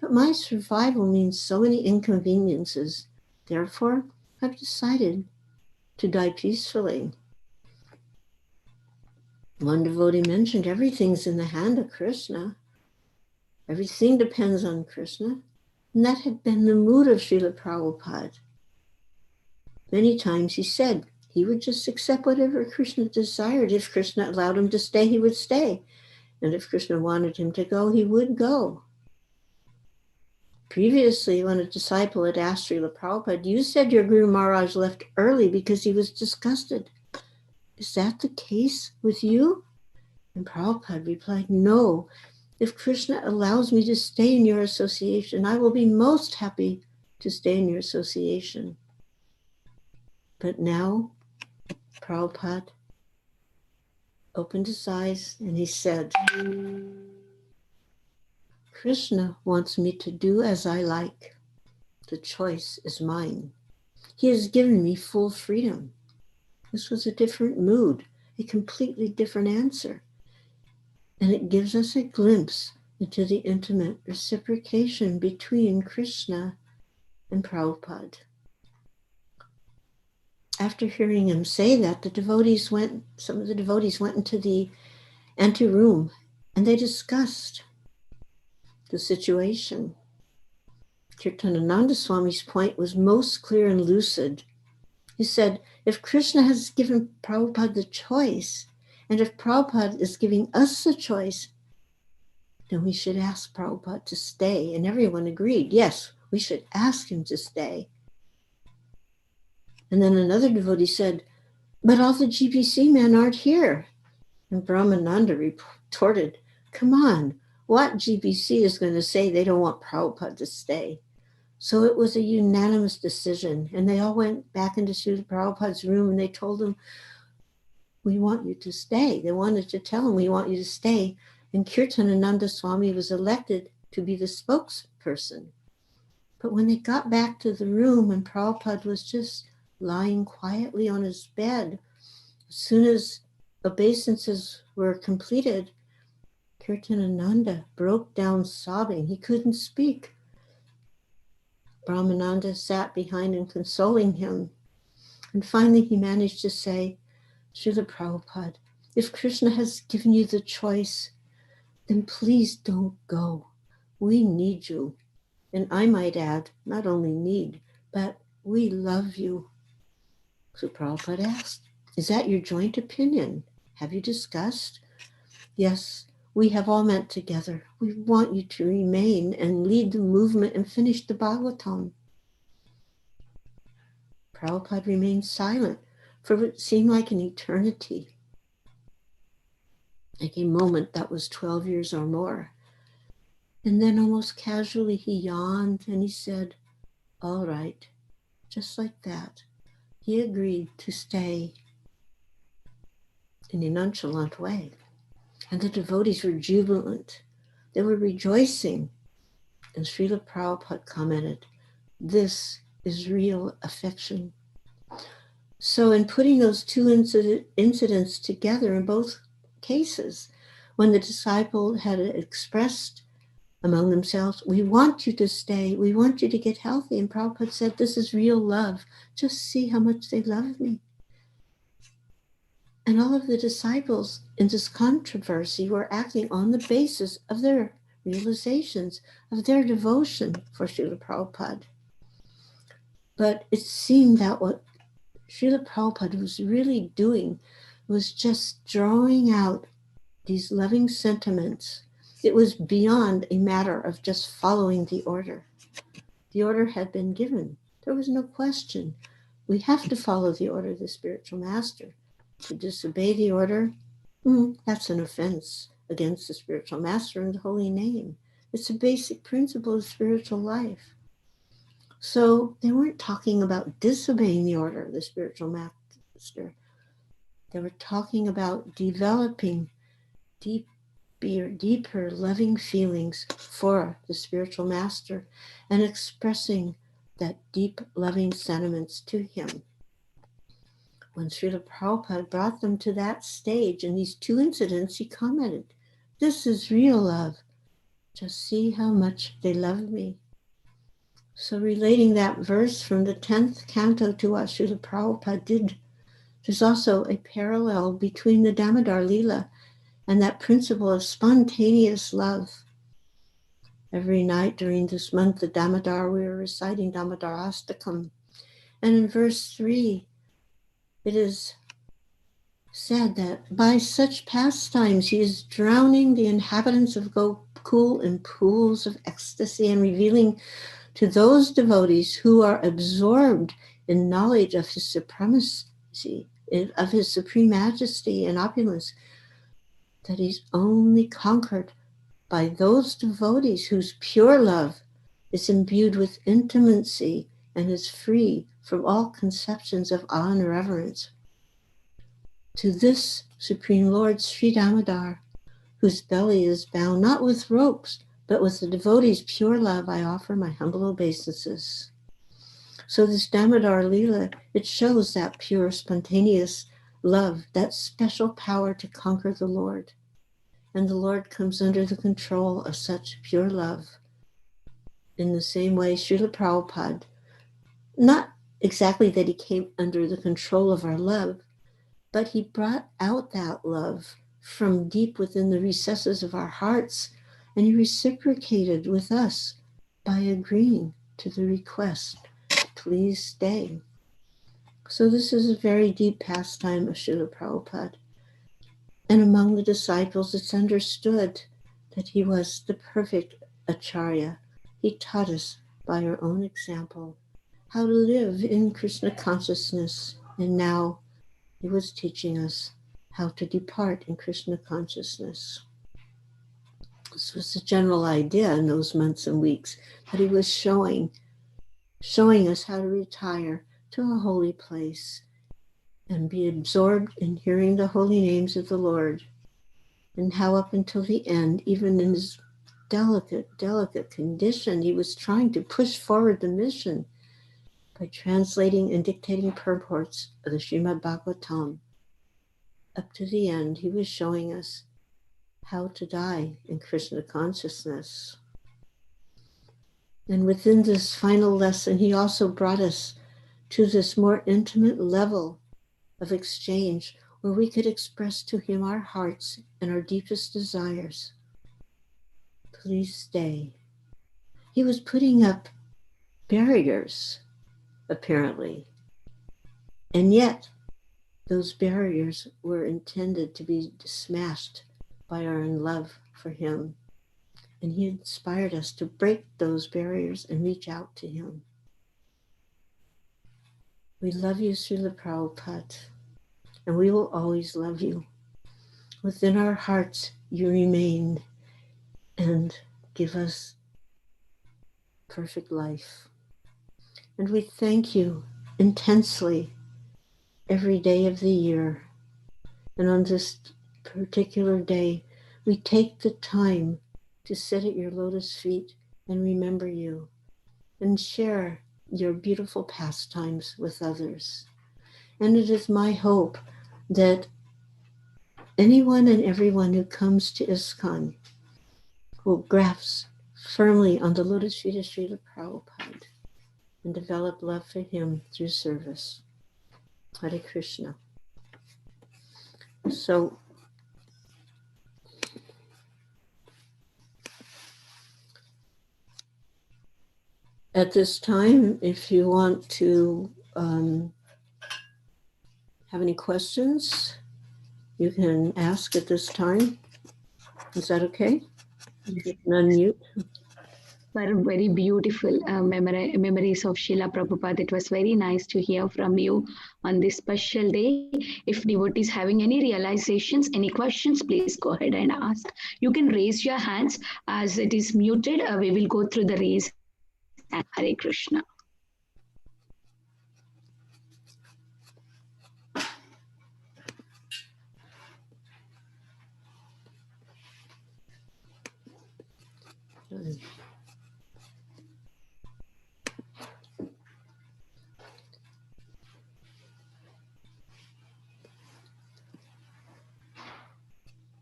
But my survival means so many inconveniences. Therefore, I've decided to die peacefully. One devotee mentioned everything's in the hand of Krishna. Everything depends on Krishna. And that had been the mood of Srila Prabhupada. Many times he said he would just accept whatever Krishna desired. If Krishna allowed him to stay, he would stay. And if Krishna wanted him to go, he would go. Previously, when a disciple had asked Srila Prabhupada, you said your Guru Maharaj left early because he was disgusted. Is that the case with you? And Prabhupada replied, no. If Krishna allows me to stay in your association, I will be most happy to stay in your association. But now, Prabhupada opened his eyes and he said, Krishna wants me to do as I like. The choice is mine. He has given me full freedom. This was a different mood, a completely different answer. And it gives us a glimpse into the intimate reciprocation between Krishna and Prabhupada. After hearing him say that, some of the devotees went into the anteroom and they discussed. the situation. Kirtanananda Swami's point was most clear and lucid. He said, if Krishna has given Prabhupada the choice, and if Prabhupada is giving us the choice, then we should ask Prabhupada to stay. And everyone agreed, yes, we should ask him to stay. And then another devotee said, but all the GPC men aren't here. And Brahmananda retorted, come on, what GPC is going to say they don't want Prabhupada to stay? So it was a unanimous decision. And they all went back into Srila Prabhupada's room and they told him, we want you to stay. They wanted to tell him, we want you to stay. And Kirtanananda Swami was elected to be the spokesperson. But when they got back to the room and Prabhupada was just lying quietly on his bed, as soon as obeisances were completed, Kirtanananda broke down sobbing. He couldn't speak. Brahmananda sat behind him consoling him. And finally he managed to say, Srila Prabhupada, if Krishna has given you the choice, then please don't go. We need you. And I might add, not only need, but we love you. So Prabhupada asked, is that your joint opinion? Have you discussed? Yes, we have all met together. We want you to remain and lead the movement and finish the Bhagavatam. Prabhupada remained silent for what seemed like an eternity, like a moment that was 12 years or more. And then almost casually he yawned and he said, all right, just like that. He agreed to stay in a nonchalant way. And the devotees were jubilant. They were rejoicing. And Srila Prabhupada commented, this is real affection. So in putting those two incidents together in both cases, when the disciple had expressed among themselves, we want you to stay, we want you to get healthy. And Prabhupada said, this is real love. Just see how much they love me. And all of the disciples in this controversy were acting on the basis of their realizations, of their devotion for Srila Prabhupada. But it seemed that what Srila Prabhupada was really doing was just drawing out these loving sentiments. It was beyond a matter of just following the order. The order had been given. There was no question. We have to follow the order of the spiritual master. To disobey the order, that's an offense against the spiritual master and the holy name. It's a basic principle of spiritual life. So they weren't talking about disobeying the order of the spiritual master. They were talking about developing deeper loving feelings for the spiritual master and expressing that deep loving sentiments to him. When Srila Prabhupada brought them to that stage in these two incidents, he commented, this is real love. Just see how much they love me. So relating that verse from the 10th canto to what Srila Prabhupada did, there's also a parallel between the Damodar Leela and that principle of spontaneous love. Every night during this month of Damodar, we were reciting Damodar Astakam. And in verse 3, it is said that by such pastimes he is drowning the inhabitants of Gokul in pools of ecstasy and revealing to those devotees who are absorbed in knowledge of his supremacy, of his supreme majesty and opulence, that he's only conquered by those devotees whose pure love is imbued with intimacy and is free from all conceptions of awe and reverence. To this Supreme Lord Sri Damodar, whose belly is bound not with ropes, but with the devotee's pure love, I offer my humble obeisances. So this Damodar Leela, it shows that pure, spontaneous love, that special power to conquer the Lord. And the Lord comes under the control of such pure love. In the same way, Srila Prabhupada, not exactly that he came under the control of our love, but he brought out that love from deep within the recesses of our hearts And he reciprocated with us by agreeing to the request, please stay. So this is a very deep pastime of Srila Prabhupada. And among the disciples, it's understood that he was the perfect acharya. He taught us by our own example how to live in Krishna consciousness. And now he was teaching us how to depart in Krishna consciousness. This was the general idea in those months and weeks, that he was showing us how to retire to a holy place and be absorbed in hearing the holy names of the Lord, and how up until the end, even in his delicate condition, he was trying to push forward the mission by translating and dictating purports of the Srimad Bhagavatam. Up to the end, he was showing us how to die in Krishna consciousness. And within this final lesson, he also brought us to this more intimate level of exchange where we could express to him our hearts and our deepest desires. Please stay. He was putting up barriers, apparently. And yet, those barriers were intended to be smashed by our love for him. And he inspired us to break those barriers and reach out to him. We love you, Srila Prabhupada, and we will always love you. Within our hearts, you remain and give us perfect life. And we thank you intensely every day of the year. And on this particular day, we take the time to sit at your lotus feet and remember you and share your beautiful pastimes with others. And it is my hope that anyone and everyone who comes to ISKCON will grasp firmly on the lotus feet of Srila Prabhupada and develop love for him through service. Hare Krishna. So, at this time, if you want to have any questions, you can ask at this time. Is that okay? You can unmute. Were very beautiful memories of Srila Prabhupada. It was very nice to hear from you on this special day. If devotees having any realizations, any questions, please go ahead and ask. You can raise your hands as it is muted. We will go through the raise hand. Hare Krishna.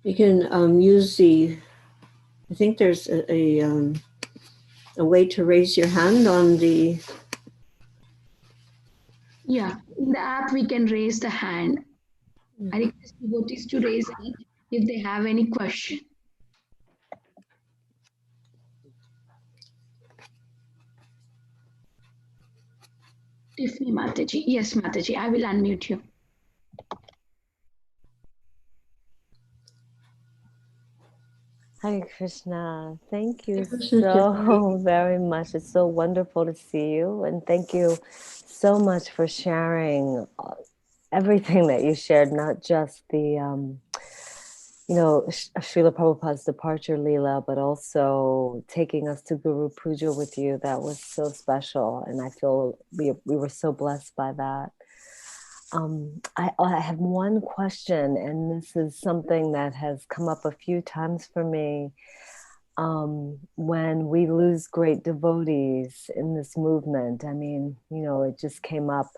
You can use the, I think there's a way to raise your hand on the... Yeah, in the app we can raise the hand. I request devotees to raise hand if they have any question. Tiffany Mataji. Yes, Mataji, I will unmute you. Hare Krishna. Thank you so very much. It's so wonderful to see you. And thank you so much for sharing everything that you shared, not just the, Srila Prabhupada's departure Leela, but also taking us to Guru Puja with you. That was so special. And I feel we were so blessed by that. I have one question, and this is something that has come up a few times for me. When we lose great devotees in this movement, I mean, it just came up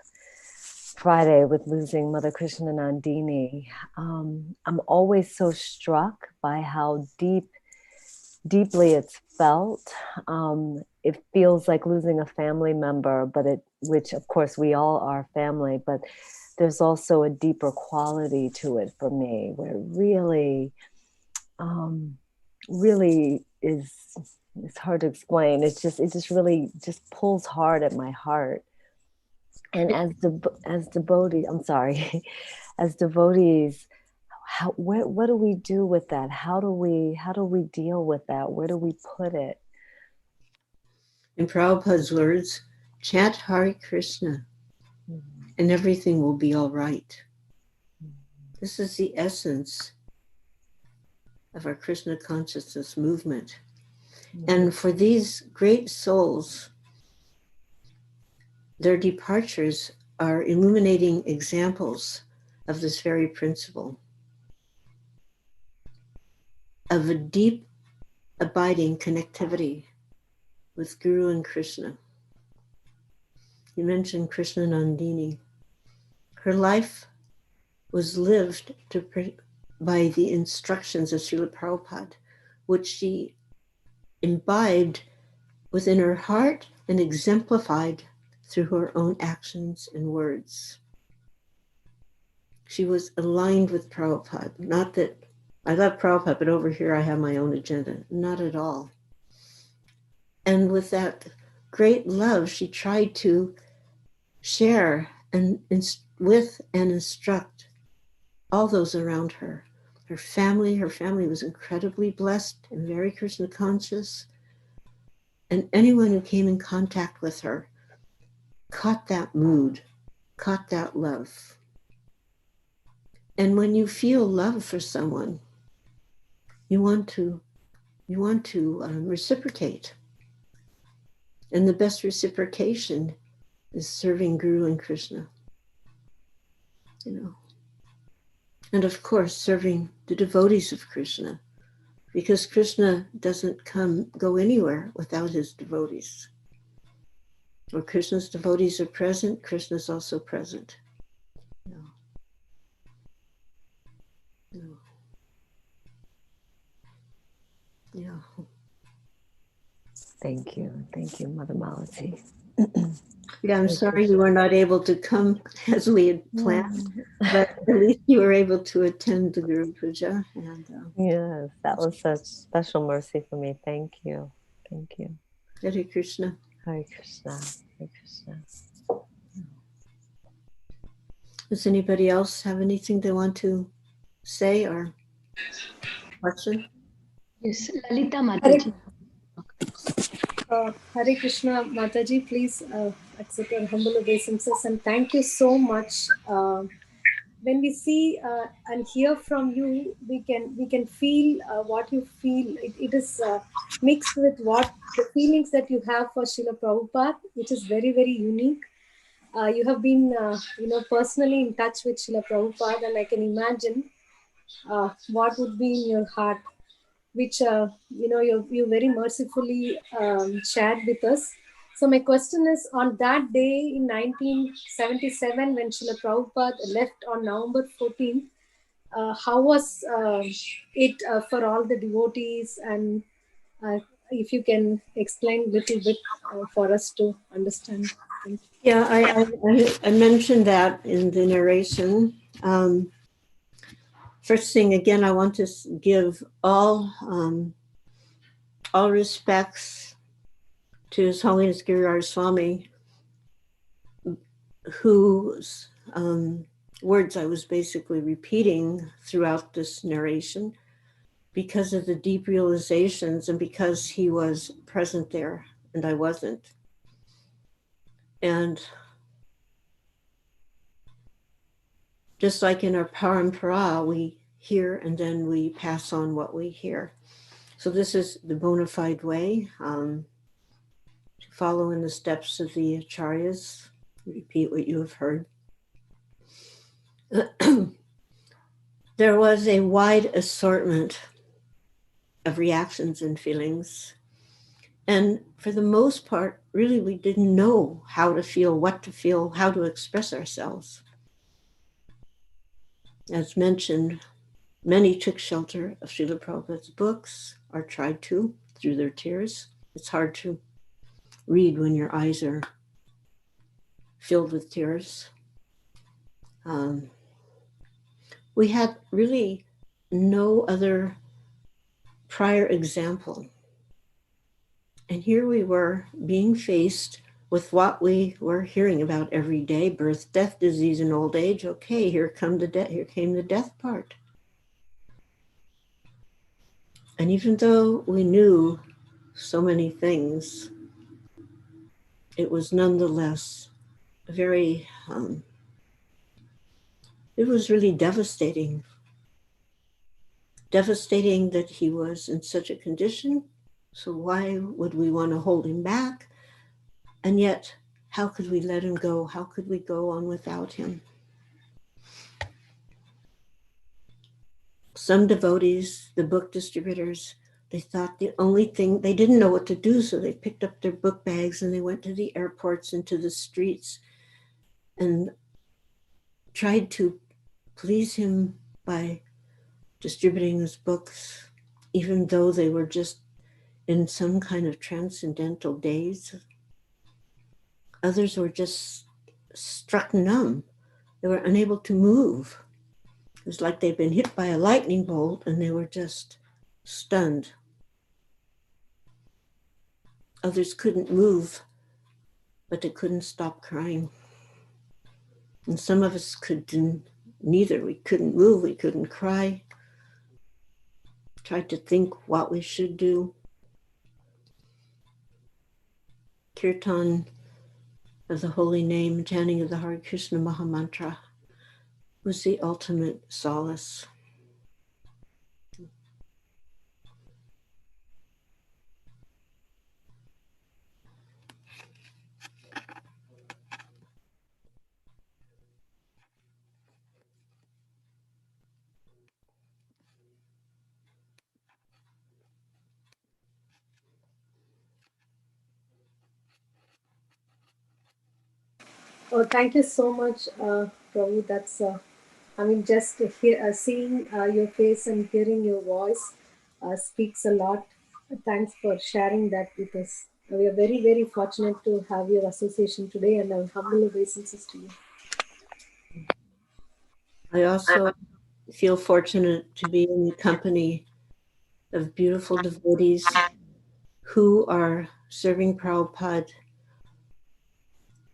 Friday with losing Mother Krishna Nandini. I'm always so struck by how deeply it's felt. It feels like losing a family member, which of course we all are family, but there's also a deeper quality to it for me, where really it's hard to explain. It just really just pulls hard at my heart. And as devotees, I'm sorry, as devotees, what do we do with that? How do we deal with that? Where do we put it? In Prabhupada's words, chant Hare Krishna, and everything will be all right. This is the essence of our Krishna consciousness movement. And for these great souls, their departures are illuminating examples of this very principle of a deep, abiding connectivity with Guru and Krishna. You mentioned Krishna Nandini. Her life was lived by the instructions of Srila Prabhupada, which she imbibed within her heart and exemplified through her own actions and words. She was aligned with Prabhupada. Not that I love Prabhupada, but over here I have my own agenda. Not at all. And with that great love, she tried to share with and instruct all those around her. Her family was incredibly blessed and very Krishna conscious. And anyone who came in contact with her caught that mood, caught that love. And when you feel love for someone, you want to reciprocate. And the best reciprocation is serving Guru and Krishna. And of course, serving the devotees of Krishna, because Krishna doesn't go anywhere without his devotees. Where Krishna's devotees are present, Krishna's also present. Yeah. Thank you, Mother Malati. Yeah, I'm sorry you were not able to come as we had planned, but at least you were able to attend the Guru Puja. And yes, that was such special mercy for me. Thank you. Hare Krishna. Hare Krishna. Hare Krishna. Does anybody else have anything they want to say or question? Yes, Lalita Mataji. Hare Krishna, Mataji, please accept our humble obeisances and thank you so much. When we see and hear from you, we can feel what you feel. It is mixed with what the feelings that you have for Srila Prabhupada, which is very, very unique. You have been, personally in touch with Srila Prabhupada, and I can imagine what would be in your heart, which you very mercifully shared with us. So my question is, on that day in 1977, when Srila Prabhupada left on November 14th, how was it for all the devotees? And if you can explain a little bit for us to understand. Thank you. Yeah, I mentioned that in the narration. First thing, again, I want to give all respects to His Holiness Giriraj Swami, whose words I was basically repeating throughout this narration because of the deep realizations and because he was present there and I wasn't. And just like in our parampara, we hear and then we pass on what we hear. So this is the bona fide way to follow in the steps of the acharyas. Repeat what you have heard. There was a wide assortment of reactions and feelings. And for the most part, really, we didn't know how to feel, what to feel, how to express ourselves. As mentioned, many took shelter of Srila Prabhupada's books or tried to through their tears. It's hard to read when your eyes are filled with tears. We had really no other prior example And here we were being faced with what we were hearing about every day: birth, death, disease, and old age. Okay, here came the death part. And even though we knew so many things, it was nonetheless very, it was really devastating. Devastating that he was in such a condition. So why would we want to hold him back? And yet, how could we let him go? How could we go on without him? Some devotees, the book distributors, they thought the only thing, they didn't know what to do, so they picked up their book bags and they went to the airports and to the streets and tried to please him by distributing his books, even though they were just in some kind of transcendental daze. Others were just struck numb. They were unable to move. It was like they'd been hit by a lightning bolt and they were just stunned. Others couldn't move, but they couldn't stop crying. And some of us couldn't, neither. We couldn't move, we couldn't cry. Tried to think what we should do. Kirtan of the holy name, chanting of the Hare Krishna Maha Mantra was the ultimate solace. Oh, thank you so much, Prabhu. That's, I mean, just seeing your face and hearing your voice speaks a lot. Thanks for sharing that with us. We are very, very fortunate to have your association today, and our humble obeisances to you. I also feel fortunate to be in the company of beautiful devotees who are serving Prabhupada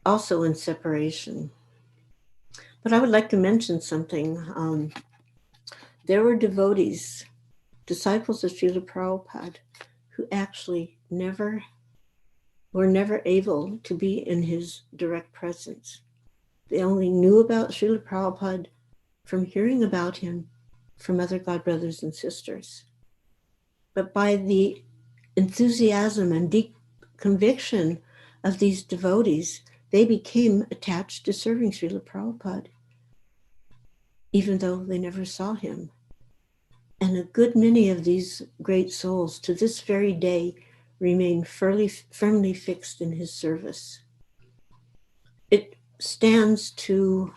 also in separation. But I would like to mention something. There were devotees, disciples of Srila Prabhupada, who actually were never able to be in his direct presence. They only knew about Srila Prabhupada from hearing about him from other God brothers and sisters. But by the enthusiasm and deep conviction of these devotees, they became attached to serving Srila Prabhupada, even though they never saw him. And a good many of these great souls to this very day remain firmly fixed in his service. It stands to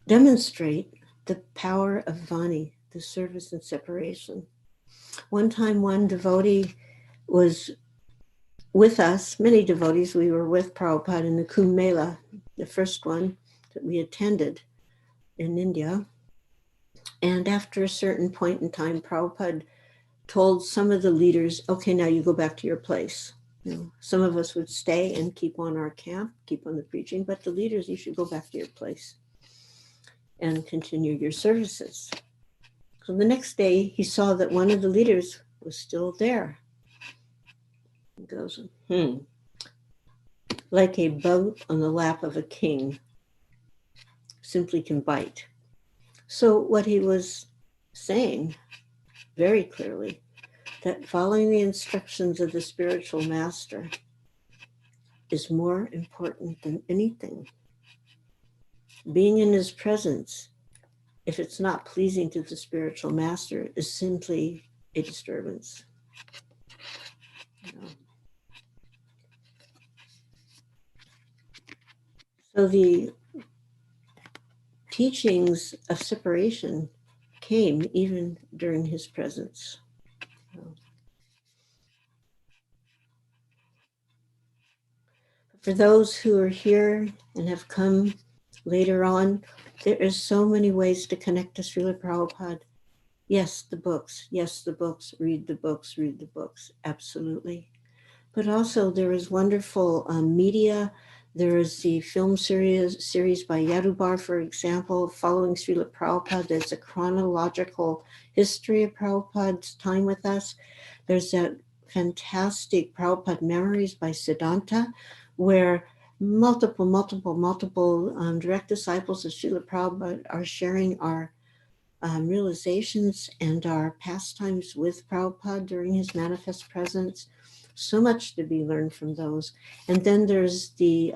demonstrate the power of Vani, the service and separation. One time, one devotee was with us, many devotees, we were with Prabhupada in the Kumbh Mela, the first one that we attended in India. And after a certain point in time, Prabhupada told some of the leaders, okay, now you go back to your place. You know, some of us would stay and keep on our camp, keep on the preaching, but the leaders, you should go back to your place and continue your services. So the next day, he saw that one of the leaders was still there. He goes, like a boat on the lap of a king, simply can bite. So what he was saying very clearly, that following the instructions of the spiritual master is more important than anything. Being in his presence, if it's not pleasing to the spiritual master, is simply a disturbance. You know? So the teachings of separation came even during his presence. For those who are here and have come later on, there is so many ways to connect to Srila Prabhupada. Yes, the books. Yes, the books. Read the books. Read the books. Absolutely. But also there is wonderful media. There is the film series by Yadubar, for example, following Srila Prabhupada. There's a chronological history of Prabhupada's time with us. There's that fantastic Prabhupada Memories by Siddhanta, where multiple direct disciples of Srila Prabhupada are sharing our realizations and our pastimes with Prabhupada during his manifest presence. So much to be learned from those. And then there's the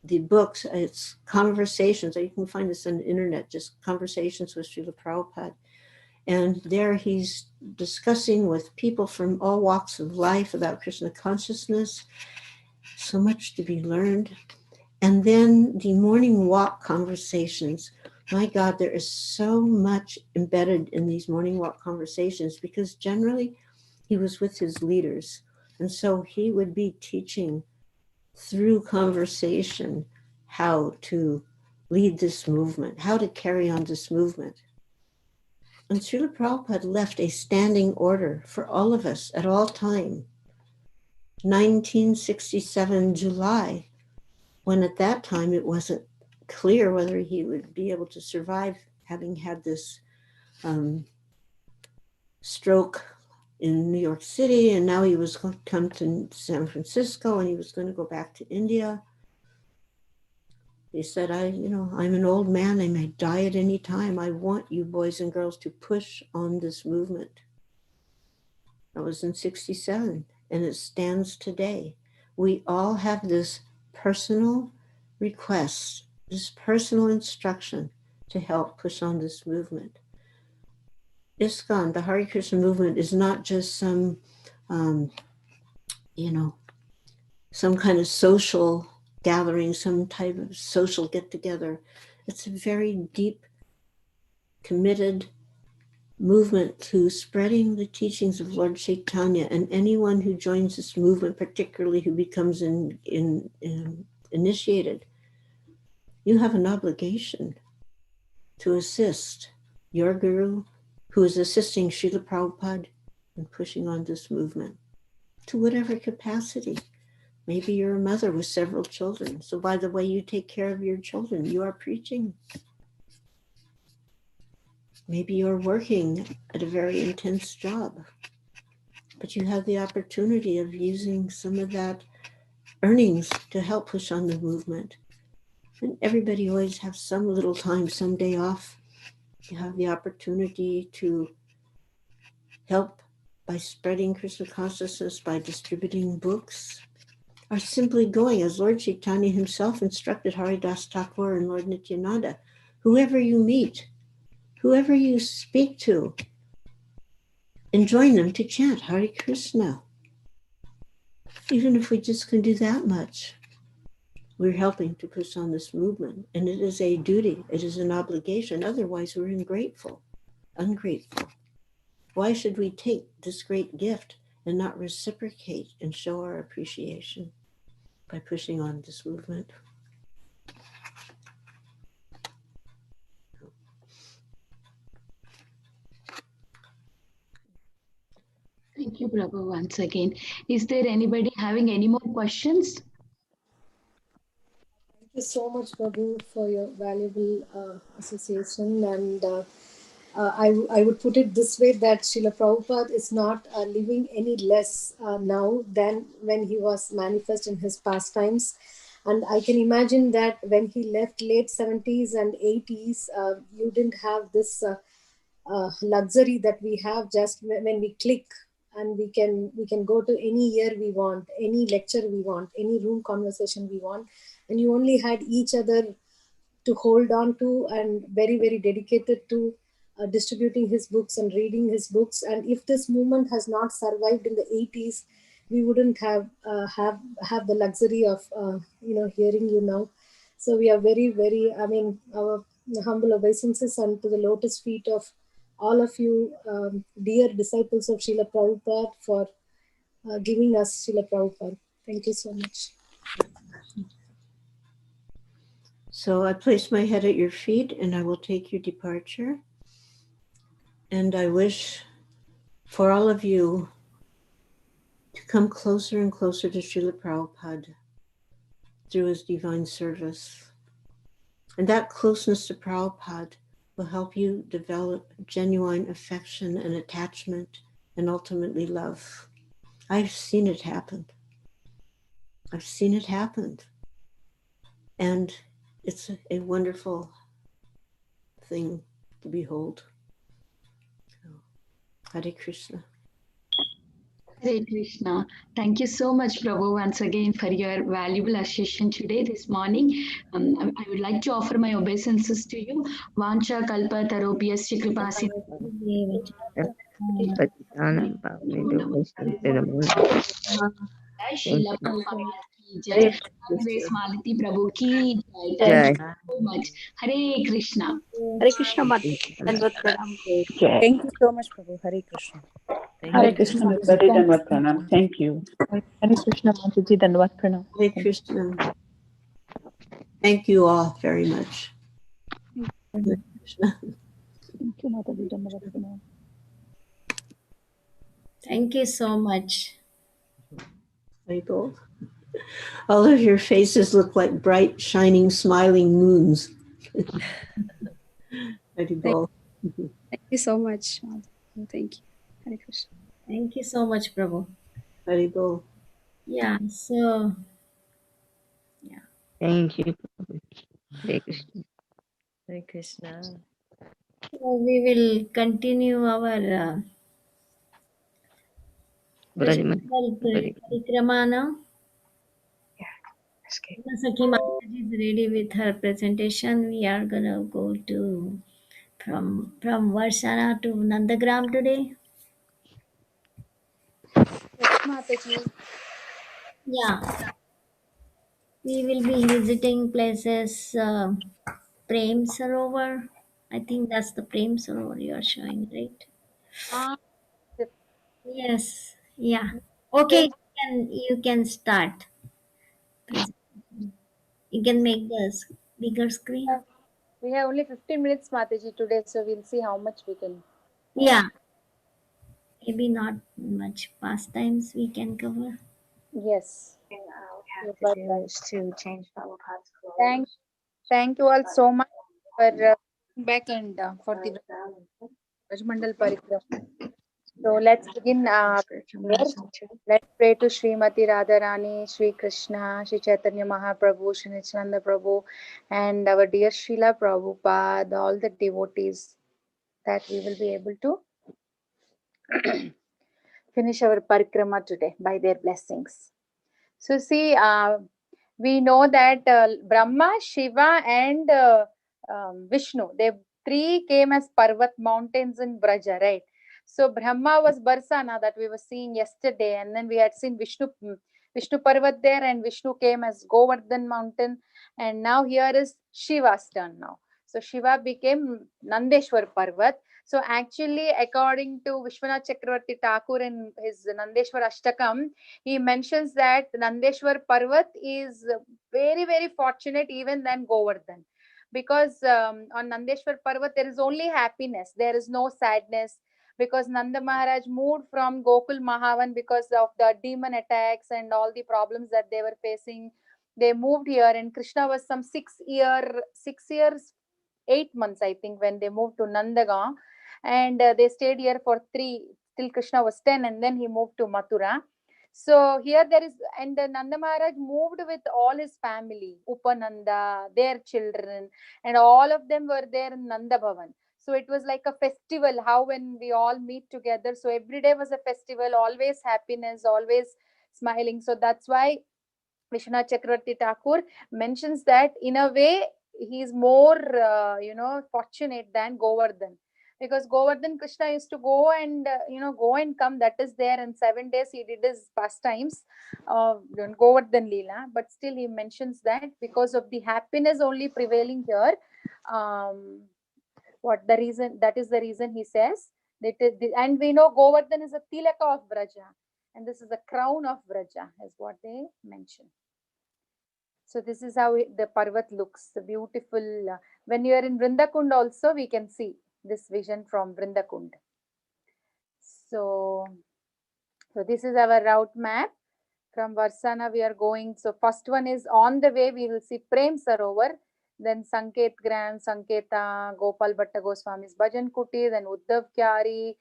books, it's conversations. You can find this on the internet, just conversations with Srila Prabhupada. And there he's discussing with people from all walks of life about Krishna consciousness. So much to be learned. And then the morning walk conversations. My God, there is so much embedded in these morning walk conversations because generally he was with his leaders. And so he would be teaching through conversation how to lead this movement, how to carry on this movement. And Srila Prabhupada left a standing order for all of us at all time. 1967 July, when at that time it wasn't clear whether he would be able to survive having had this stroke in New York City, and now he was going to come to San Francisco and he was going to go back to India. He said, I'm an old man, I may die at any time. I want you boys and girls to push on this movement. That was in 67, and it stands today. We all have this personal request, this personal instruction to help push on this movement. ISKCON, the Hare Krishna movement, is not just some, some kind of social gathering, some type of social get-together. It's a very deep, committed movement to spreading the teachings of Lord Chaitanya, and anyone who joins this movement, particularly who becomes initiated, you have an obligation to assist your guru who is assisting Srila Prabhupada in pushing on this movement to whatever capacity. Maybe you're a mother with several children. So by the way you take care of your children, you are preaching. Maybe you're working at a very intense job, but you have the opportunity of using some of that earnings to help push on the movement. And everybody always has some little time, some day off. You have the opportunity to help by spreading Krishna consciousness, by distributing books, or simply going, as Lord Chaitanya himself instructed Haridas Thakur and Lord Nityananda, whoever you meet, whoever you speak to, and join them to chant Hare Krishna. Even if we just can do that much, we're helping to push on this movement. And it is a duty, it is an obligation. Otherwise, we're ungrateful. Why should we take this great gift and not reciprocate and show our appreciation by pushing on this movement? Thank you, Prabhu, once again. Is there anybody having any more questions? Thank you so much, Prabhu, for your valuable association. And I would put it this way, that Srila Prabhupada is not living any less now than when he was manifest in his pastimes. And I can imagine that when he left late 70s and 80s, you didn't have this luxury that we have just when we click, and we can go to any year we want, any lecture we want, any room conversation we want, and you only had each other to hold on to, and very, very dedicated to distributing his books and reading his books. And if this movement has not survived in the 80s, we wouldn't have the luxury of hearing you now. So we are very, very, our humble obeisances and to the lotus feet of all of you, dear disciples of Srila Prabhupada, for giving us Srila Prabhupada. Thank you so much. So I place my head at your feet and I will take your departure. And I wish for all of you to come closer and closer to Srila Prabhupada through his divine service. And that closeness to Prabhupada will help you develop genuine affection and attachment and ultimately love. I've seen it happen. I've seen it happen. And it's a wonderful thing to behold. Hare Krishna. Hare Krishna. Thank you so much, Prabhu, once again for your valuable association today, this morning. I would like to offer my obeisances to you. Vancha kalpa tarobhyasya kripasi. Patitanam Pavanido Vaishnavinamo. Srila Prabhupada ki jai. Hare Grace Krishna. Malati Prabhu ki jai. Jai. Thank you so much. Hare Krishna. Hare Krishna Mataji. Dandavat pranam. Thank you so much, Prabhu. Hare Krishna. Hare Krishna Mataji, Dandavat Pranam. Thank you. Hare Krishna Mataji. Dandavat pranam. Hare Krishna. Thank you all very much. Hare Krishna. Thank you, Mataji. Dandavat pranam. Thank you so much. Michael. All of your faces look like bright, shining, smiling moons. Thank you so much. Thank you. Hare Krishna. Thank you so much, Prabhu. Haribol. Yeah, so Thank you. Hare Krishna. Hare Krishna. so we will continue our VrajamandalParikrama now. PadmasakhiMataji is ready with her presentation. We are gonna go to from Varsana to Nandagram today. Mataji. Yeah, we will be visiting places. Prem Sarovar. I think that's the Prem Sarovar you are showing, right? Yes. Yeah. Okay. You can start. You can make the bigger screen. We have only 15 minutes, Mataji, today, so we'll see how much we can. Yeah. Maybe not much pastimes we can cover. Yes. What we have to do is to change Prabhupada's clothes. Thank you all so much for coming back and for the VrajamandalParikrama. So let's begin. Let's pray to Srimati Radharani, Sri Krishna, Sri Chaitanya Mahaprabhu, Sri Nityananda Prabhu, and our dear Srila Prabhupada, all the devotees, that we will be able to finish our parikrama today by their blessings. So see, we know that Brahma, Shiva, and Vishnu, they three came as Parvat mountains in Braja, right? So Brahma was Barsana that we were seeing yesterday, and then we had seen Vishnu Parvat there, and Vishnu came as Govardhan mountain, and now here is Shiva's turn now. So Shiva became Nandeshwar Parvat. So actually, according to Vishwanath Chakravarti Thakur in his Nandeshwar Ashtakam, he mentions that Nandeshwar Parvat is very, very fortunate even than Govardhan. Because on Nandeshwar Parvat, there is only happiness. There is no sadness. Because Nanda Maharaj moved from Gokul Mahavan because of the demon attacks and all the problems that they were facing. They moved here, and Krishna was some 6 years, 8 months, I think, when they moved to Nandagaon. And they stayed here for 3 till Krishna was 10, and then he moved to Mathura. So here there is, and Nanda Maharaj moved with all his family, Upananda, their children, and all of them were there in Nanda Bhavan. So it was like a festival, how when we all meet together. So every day was a festival, always happiness, always smiling. So that's why Vishwanath Chakravarti Thakur mentions that in a way he is more, fortunate than Govardhan. Because Govardhan Krishna used to go and, go and come, that is there. In 7 days he did his pastimes, Govardhan Leela. But still he mentions that because of the happiness only prevailing here, what the reason, that is the reason he says. And we know Govardhan is a tilaka of Braja. And this is the crown of Braja, is what they mention. So this is how the Parvat looks, beautiful. When you are in Vrindakund also, we can see this vision from Vrindakund. So this is our route map. From Varsana we are going. So first one is on the way we will see Prem Sarovar, then Sanket Gram, Sanketa, Gopal Bhatta Goswami's Bhajan Kuti, then Uddhav Kyari,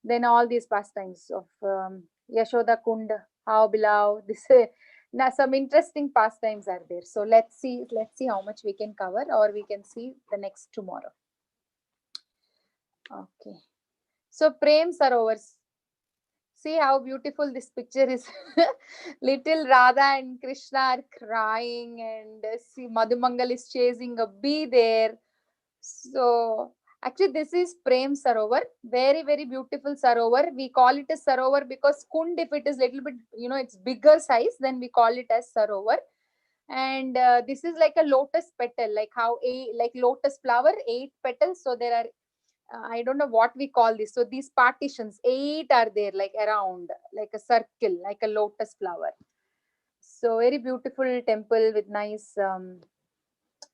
then all these pastimes of Yashoda Kund, How Bilav. This now some interesting pastimes are there. So let's see how much we can cover, or we can see the next tomorrow. Okay. So Prem Sarovars. See how beautiful this picture is. Little Radha and Krishna are crying, and see Madhumangal is chasing a bee there. So actually this is Prem Sarovar. Very, very beautiful Sarovar. We call it a Sarovar because Kund, if it is little bit, it's bigger size, then we call it as Sarovar. And this is like a lotus petal, like how like lotus flower, 8 petals. So there are I don't know what we call this. So these partitions, 8 are there, like around, like a circle, like a lotus flower. So very beautiful temple with nice,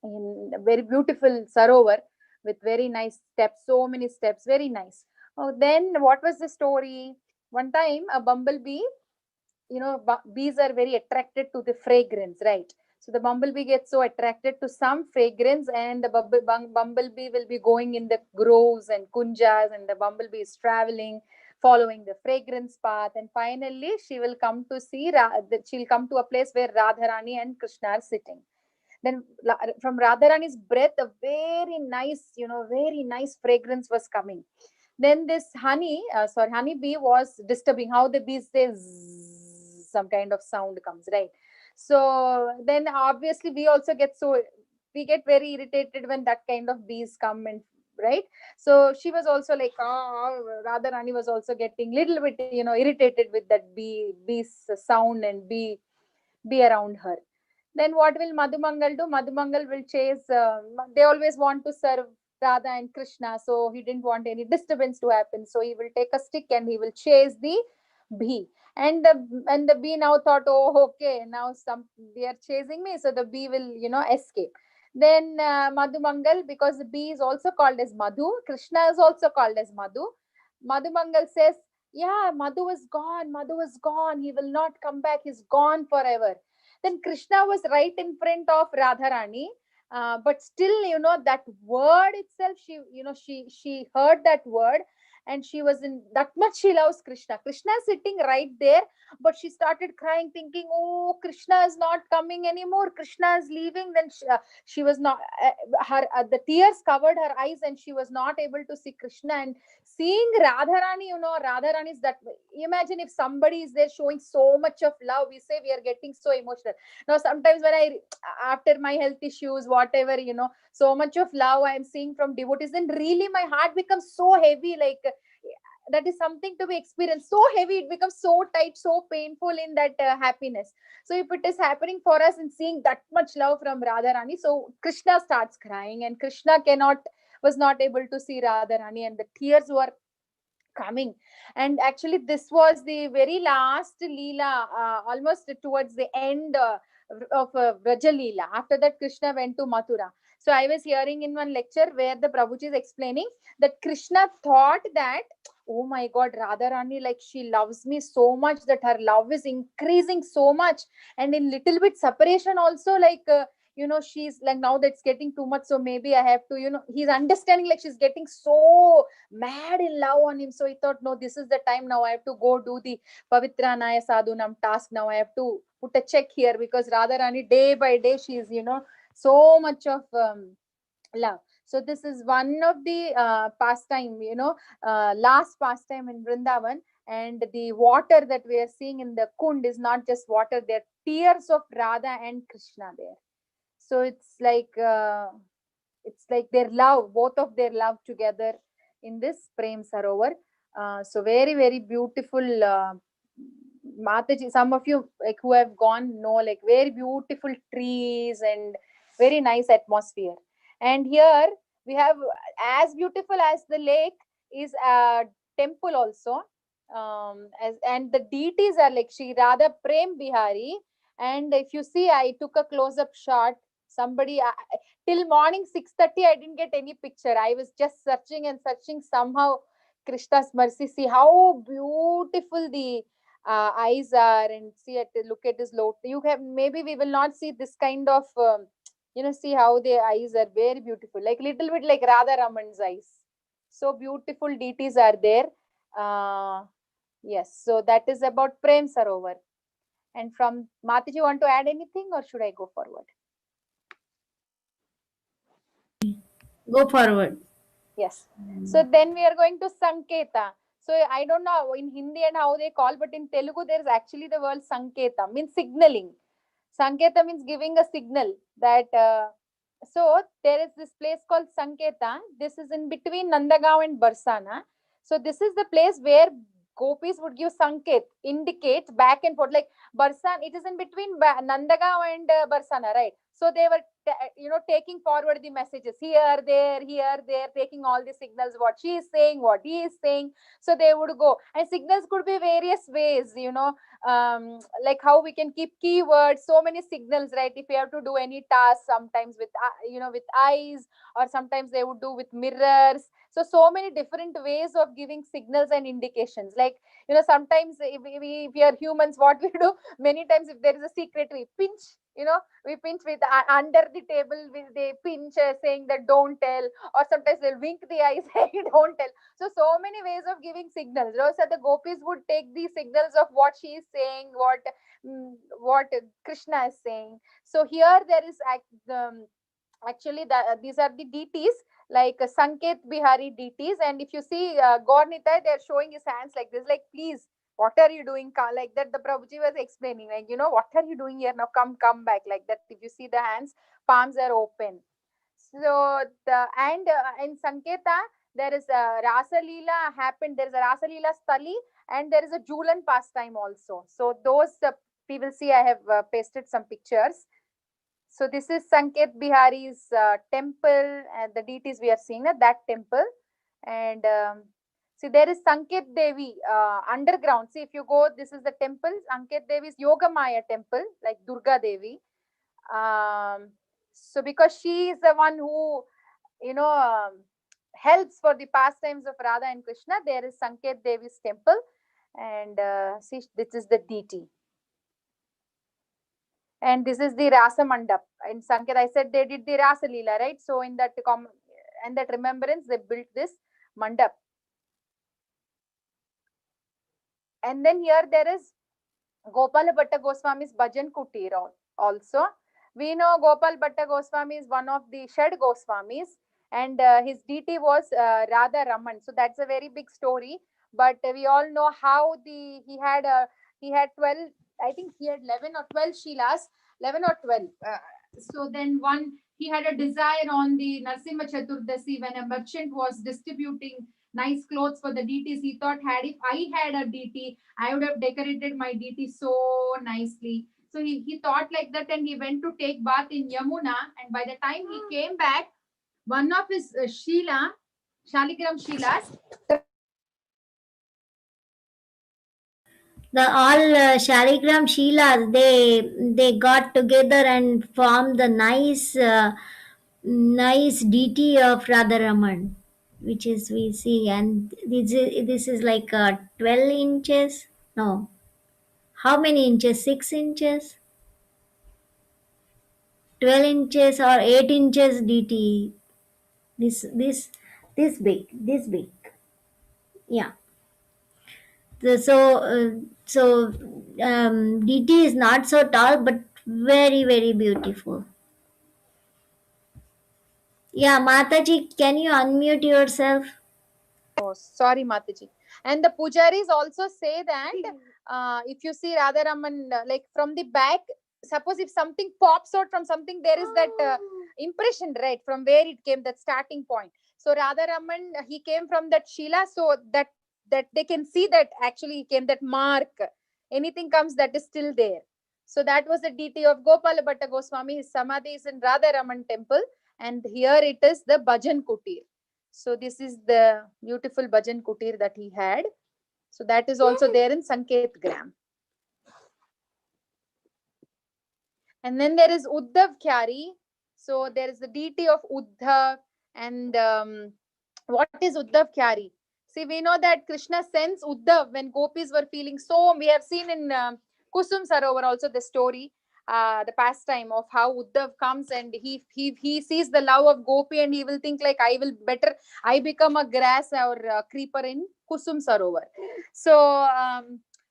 very beautiful Sarovar with very nice steps, so many steps, very nice. Oh, then what was the story? One time a bumblebee, bees are very attracted to the fragrance, right? So the bumblebee gets so attracted to some fragrance, and the bumblebee will be going in the groves and kunjas, and the bumblebee is traveling, following the fragrance path, and finally she will come to see, she'll come to a place where Radharani and Krishna are sitting. Then from Radharani's breath, a very nice, very nice fragrance was coming. Then this honeybee was disturbing. How the bees say zzz, some kind of sound comes, right? So then obviously we get very irritated when that kind of bees come, and right. So she was also like, Radharani was also getting little bit, irritated with that bees sound and bee around her. Then what will Madhumangal do? Madhumangal will chase, they always want to serve Radha and Krishna, so he didn't want any disturbance to happen. So he will take a stick and he will chase the bee. And the bee now thought, oh, okay, now they are chasing me, so the bee will, escape. Then Madhumangal, because the bee is also called as Madhu, Krishna is also called as Madhu. Madhumangal says, yeah, Madhu is gone. He will not come back. He's gone forever. Then Krishna was right in front of Radharani, but still, that word itself, she heard that word, and she was in that much she loves Krishna. Krishna is sitting right there, but she started crying, thinking, oh, Krishna is not coming anymore. Krishna is leaving. Then she was not, the tears covered her eyes, and she was not able to see Krishna. And seeing Radharani, Radharani is that, imagine if somebody is there showing so much of love, we say we are getting so emotional. Now, sometimes when after my health issues, whatever, so much of love I am seeing from devotees, then really my heart becomes so heavy, like that is something to be experienced. So heavy, it becomes so tight, so painful in that happiness. So if it is happening for us and seeing that much love from Radharani, so Krishna starts crying, and Krishna was not able to see Radharani, and the tears were coming. And actually this was the very last Leela, almost towards the end of Vraja Leela. After that, Krishna went to Mathura. So I was hearing in one lecture where the Prabhuji is explaining that Krishna thought that, oh my God, Radharani, like she loves me so much that her love is increasing so much, and in little bit separation also, like she's like, now that's getting too much, so maybe I have to, he's understanding, like she's getting so mad in love on him. So he thought, no, this is the time, now I have to go do the Pavitranaya Sadhunam task. Now I have to put a check here, because Radharani day by day she is, so much of love. So this is one of the pastime, last pastime in Vrindavan. And the water that we are seeing in the Kund is not just water, there are tears of Radha and Krishna there. So it's like their love, both of their love together in this Prem Sarovar. So very, very beautiful. Mataji, some of you like who have gone know, like very beautiful trees and very nice atmosphere. And here we have, as beautiful as the lake is a temple also. And the deities are like Shri Radha Prem Bihari. And if you see, I took a close-up shot. Somebody, till morning 6:30, I didn't get any picture. I was just searching and searching. Somehow, Krishna's mercy, see how beautiful the eyes are, and look at his lotus. You have, maybe we will not see this kind of, see how the eyes are very beautiful, like little bit like Radha Raman's eyes. So beautiful deities are there. Yes, so that is about Prem Sarovar. And from Mataji, you want to add anything, or should I go forward? Go forward. Yes. So then we are going to Sanketa. So I don't know in Hindi and how they call, but in Telugu there is actually the word Sanketa, means signaling. Sanketa means giving a signal that. So there is this place called Sanketa. This is in between Nandagaon and Barsana. So this is the place where gopis would give Sanket, indicate back and forth. Like Barsan, it is in between Nandagaon and Barsana, right? So they were, taking forward the messages here, there, taking all the signals, what she is saying, what he is saying. So they would go, and signals could be various ways, like how we can keep keywords, so many signals, right? If you have to do any task, sometimes with, with eyes, or sometimes they would do with mirrors. So many different ways of giving signals and indications. Like, sometimes if we are humans, what we do, many times if there is a secret, we pinch, we pinch with under the table, they pinch saying that don't tell, or sometimes they'll wink the eyes saying don't tell. So many ways of giving signals. So the gopis would take these signals of what she is saying, what Krishna is saying. So here there is actually these are the deities, like Sanket Bihari deities. And if you see Gaur-Nitai, they're showing his hands like this, like, please, what are you doing? Like that, the Prabhuji was explaining, like, what are you doing here? Now come back, like that. If you see the hands, palms are open. So in Sanketa, there is a Rasa Leela happened. There is a Rasa Leela Stali, and there is a Julan pastime also. So those we will see. I have pasted some pictures. So this is Sanket Bihari's temple, and the deities we are seeing at that temple. And see, there is Sanket Devi underground. See, if you go, this is the temple. Sanket Devi's Yoga Maya temple, like Durga Devi. So because she is the one who, helps for the pastimes of Radha and Krishna, there is Sanket Devi's temple. And see, this is the deity. And this is the Rasa Mandap. In Sanket, I said they did the Rasa Leela, right? So in that and that remembrance, they built this Mandap. And then here there is Gopala Bhatta Goswami's Bhajan Kutir also. We know Gopal Bhatta Goswami is one of the Shad Goswamis, and his deity was Radha Raman. So that's a very big story. But we all know how he had 12, I think he had 11 or 12 Shilas, 11 or 12. So then he had a desire on the Narasimha Chaturdasi when a merchant was distributing nice clothes for the deities. He thought, if I had a deity, I would have decorated my deity so nicely. So he thought like that, and he went to take bath in Yamuna. And by the time he came back, one of his Shaligram Shilas. The all Shaligram Sheelas, they got together and formed the nice deity of Radharaman, which is we see, and this is like 12 inches. No, how many inches? 6 inches, 12 inches or 8 inches deity. This big, yeah. So DT is not so tall, but very, very beautiful. Yeah, Mataji, can you unmute yourself? Oh, sorry, Mataji. And the pujaris also say that if you see Radharaman, like from the back, suppose if something pops out from something, there is that impression, right, from where it came, that starting point. So Radharaman, he came from that Shila, so that they can see that actually he came, that mark. Anything comes, that is still there. So that was the deity of Gopala Bhatta Goswami. His samadhi is in Radharaman temple, and here it is the Bhajan Kutir. So this is the beautiful Bhajan Kutir that he had. So that is also there in Sanket Gram. And then there is Uddhav Khyari. So there is the deity of Uddhav, and what is Uddhav Kyari? See, we know that Krishna sends Uddhav when gopis were feeling so. We have seen in Kusum Sarovar also the story, the pastime of how Uddhav comes and he sees the love of gopi, and he will think like, I become a grass or a creeper in Kusum Sarovar. So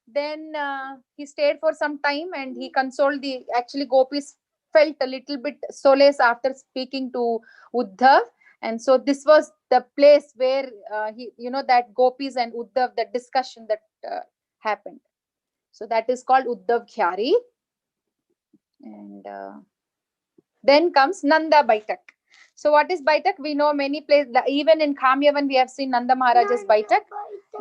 then he stayed for some time and he consoled the, actually gopis felt a little bit solace after speaking to Uddhav. And so this was the place where that gopis and Uddhav, that discussion that happened. So that is called Uddhav Khyari. And then comes Nanda Baitak. So what is Baitak? We know many places, even in Kamyavan we have seen Nanda Maharaj's Baitak.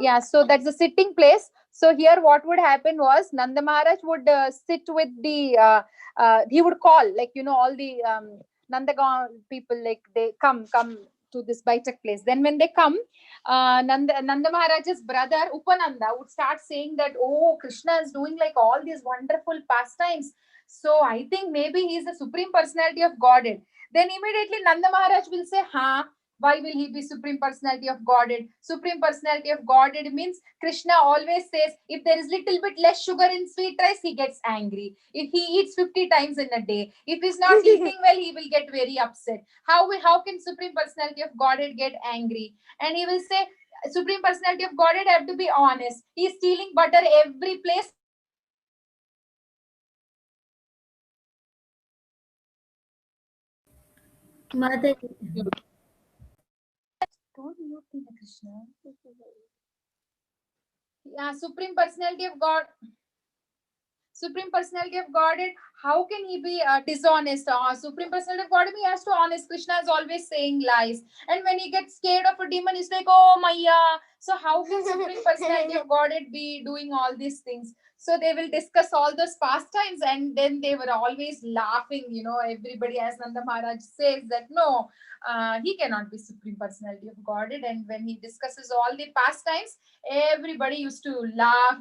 Yeah, so that's a sitting place. So here what would happen was Nanda Maharaj would sit with the, he would call, like, all the Nandagon people, like they come to this Baitak place. Then when they come, Nanda Maharaj's brother Upananda would start saying that, oh, Krishna is doing like all these wonderful pastimes. So I think maybe he is the Supreme Personality of Godhead. Then immediately Nanda Maharaj will say, why will he be Supreme Personality of Godhead? Supreme Personality of Godhead means Krishna always says, if there is little bit less sugar in sweet rice, he gets angry. If he eats 50 times in a day, if he's not eating well, he will get very upset. How can Supreme Personality of Godhead get angry? And he will say, Supreme Personality of Godhead have to be honest. He is stealing butter every place. Mataji. Don't mute me, Krishna. Yeah, Supreme Personality of God. Supreme Personality of Godhead, how can he be dishonest? Supreme Personality of Godhead, he has to honest. Krishna is always saying lies. And when he gets scared of a demon, he's like, oh, Maya. So how can Supreme Personality of Godhead be doing all these things? So they will discuss all those pastimes, and then they were always laughing. Everybody, as Nanda Maharaj says, that no, he cannot be Supreme Personality of Godhead. And when he discusses all the pastimes, everybody used to laugh,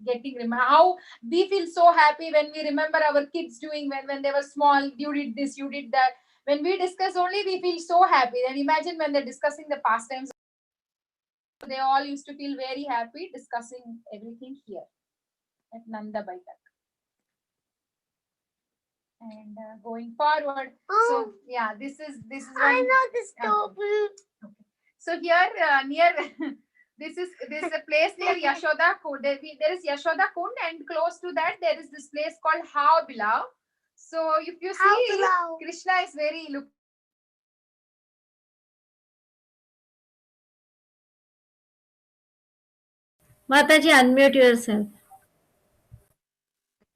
getting how we feel so happy when we remember our kids doing when they were small. You did this, you did that. When we discuss only, we feel so happy. And imagine when they're discussing the pastimes, they all used to feel very happy discussing everything here at Nanda Baitak. And going forward, so yeah, this is I know this stop. Okay. So here near this is a place near Yashoda Kund. There is Yashoda Kund, and close to that there is this place called How Bilav. So if you see, Krishna is very Mataji, unmute yourself.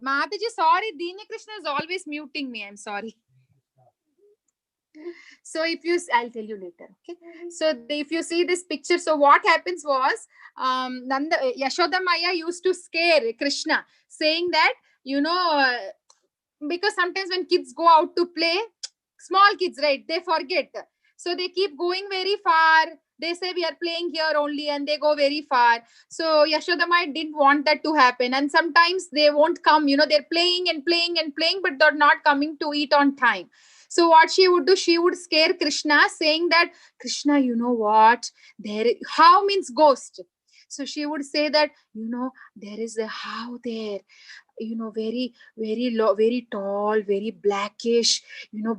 Mataji, sorry, Dini Krishna is always muting me. I'm sorry. So I'll tell you later. Okay. So if you see this picture, so what happens was, Yashoda Maya used to scare Krishna, saying that, because sometimes when kids go out to play, small kids, right, they forget. So they keep going very far. They say we are playing here only, and they go very far. So Yashoda Maya didn't want that to happen. And sometimes they won't come, they're playing and playing and playing, but they're not coming to eat on time. So what she would do, she would scare Krishna, saying that, Krishna, you know what? How means ghost. So she would say that, there is a how there. Very, very low, very tall, very blackish,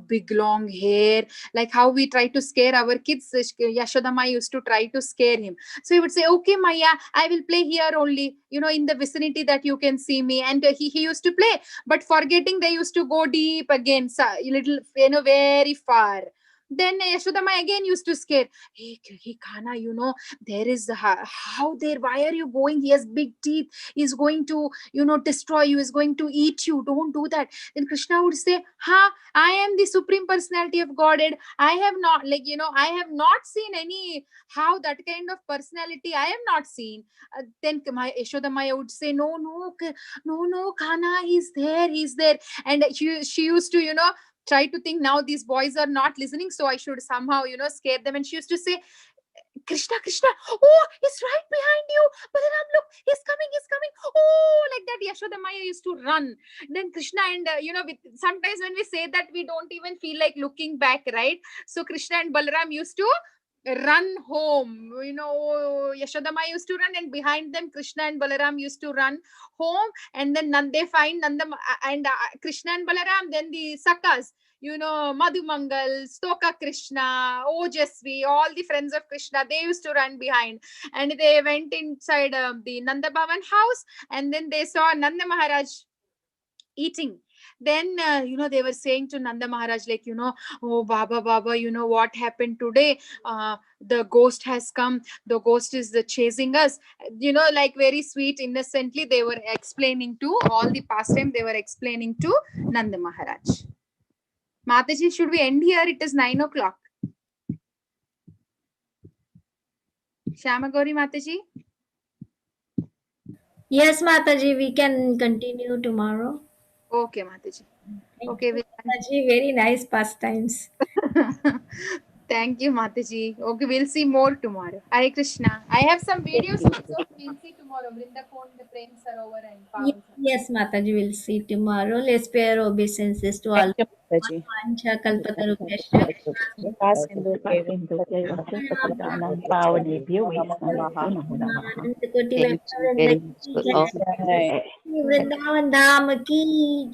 big long hair, like how we try to scare our kids. Yashoda Maya used to try to scare him. So he would say, okay, Maya, I will play here only, in the vicinity that you can see me. And he used to play, but forgetting, they used to go deep again, little, very far. Then Yashoda Maya again used to scare. Hey, Kana, there is how there, why are you going? He has big teeth. He's going to, destroy you. He's going to eat you. Don't do that. Then Krishna would say, I am the Supreme Personality of Godhead. I have not, I have not seen any, how that kind of personality I have not seen. Then Yashoda Maya would say, no, Kana, he's there. And she used to, try to think, now these boys are not listening, so I should somehow, scare them. And she used to say, Krishna, oh, he's right behind you. Balaram, look, he's coming. Oh, like that. Yashodamaya used to run. Then Krishna and, sometimes when we say that, we don't even feel like looking back, right? So Krishna and Balaram used to run home. Yashodamaya used to run, and behind them Krishna and Balaram used to run home. And then they find Krishna and Balaram, then the Sakas, Madhumangal, Stoka Krishna, Ojasvi, all the friends of Krishna, they used to run behind. And they went inside the Nanda Bhavan house, and then they saw Nanda Maharaj eating. Then, they were saying to Nanda Maharaj, like, oh, Baba, what happened today? The ghost has come. The ghost is chasing us. Like very sweet, innocently, they were explaining to all the pastime. They were explaining to Nanda Maharaj. Mataji, should we end here? It is 9 o'clock. Shama Gauri Mataji? Yes, Mataji, we can continue tomorrow. Okay, Mataji. Okay, Mataji, very nice pastimes. Thank you, Mataji. Okay, we'll see more tomorrow. Hare Krishna. I have some videos also. We'll see tomorrow. Vrindakon, the Prem Sarovar and Pavan. Yes, Mataji, we'll see tomorrow. Let's pay our obeisances to all. Vancha kalpatarubhyascha. Thank you very much for all. Vrindavan Dham ki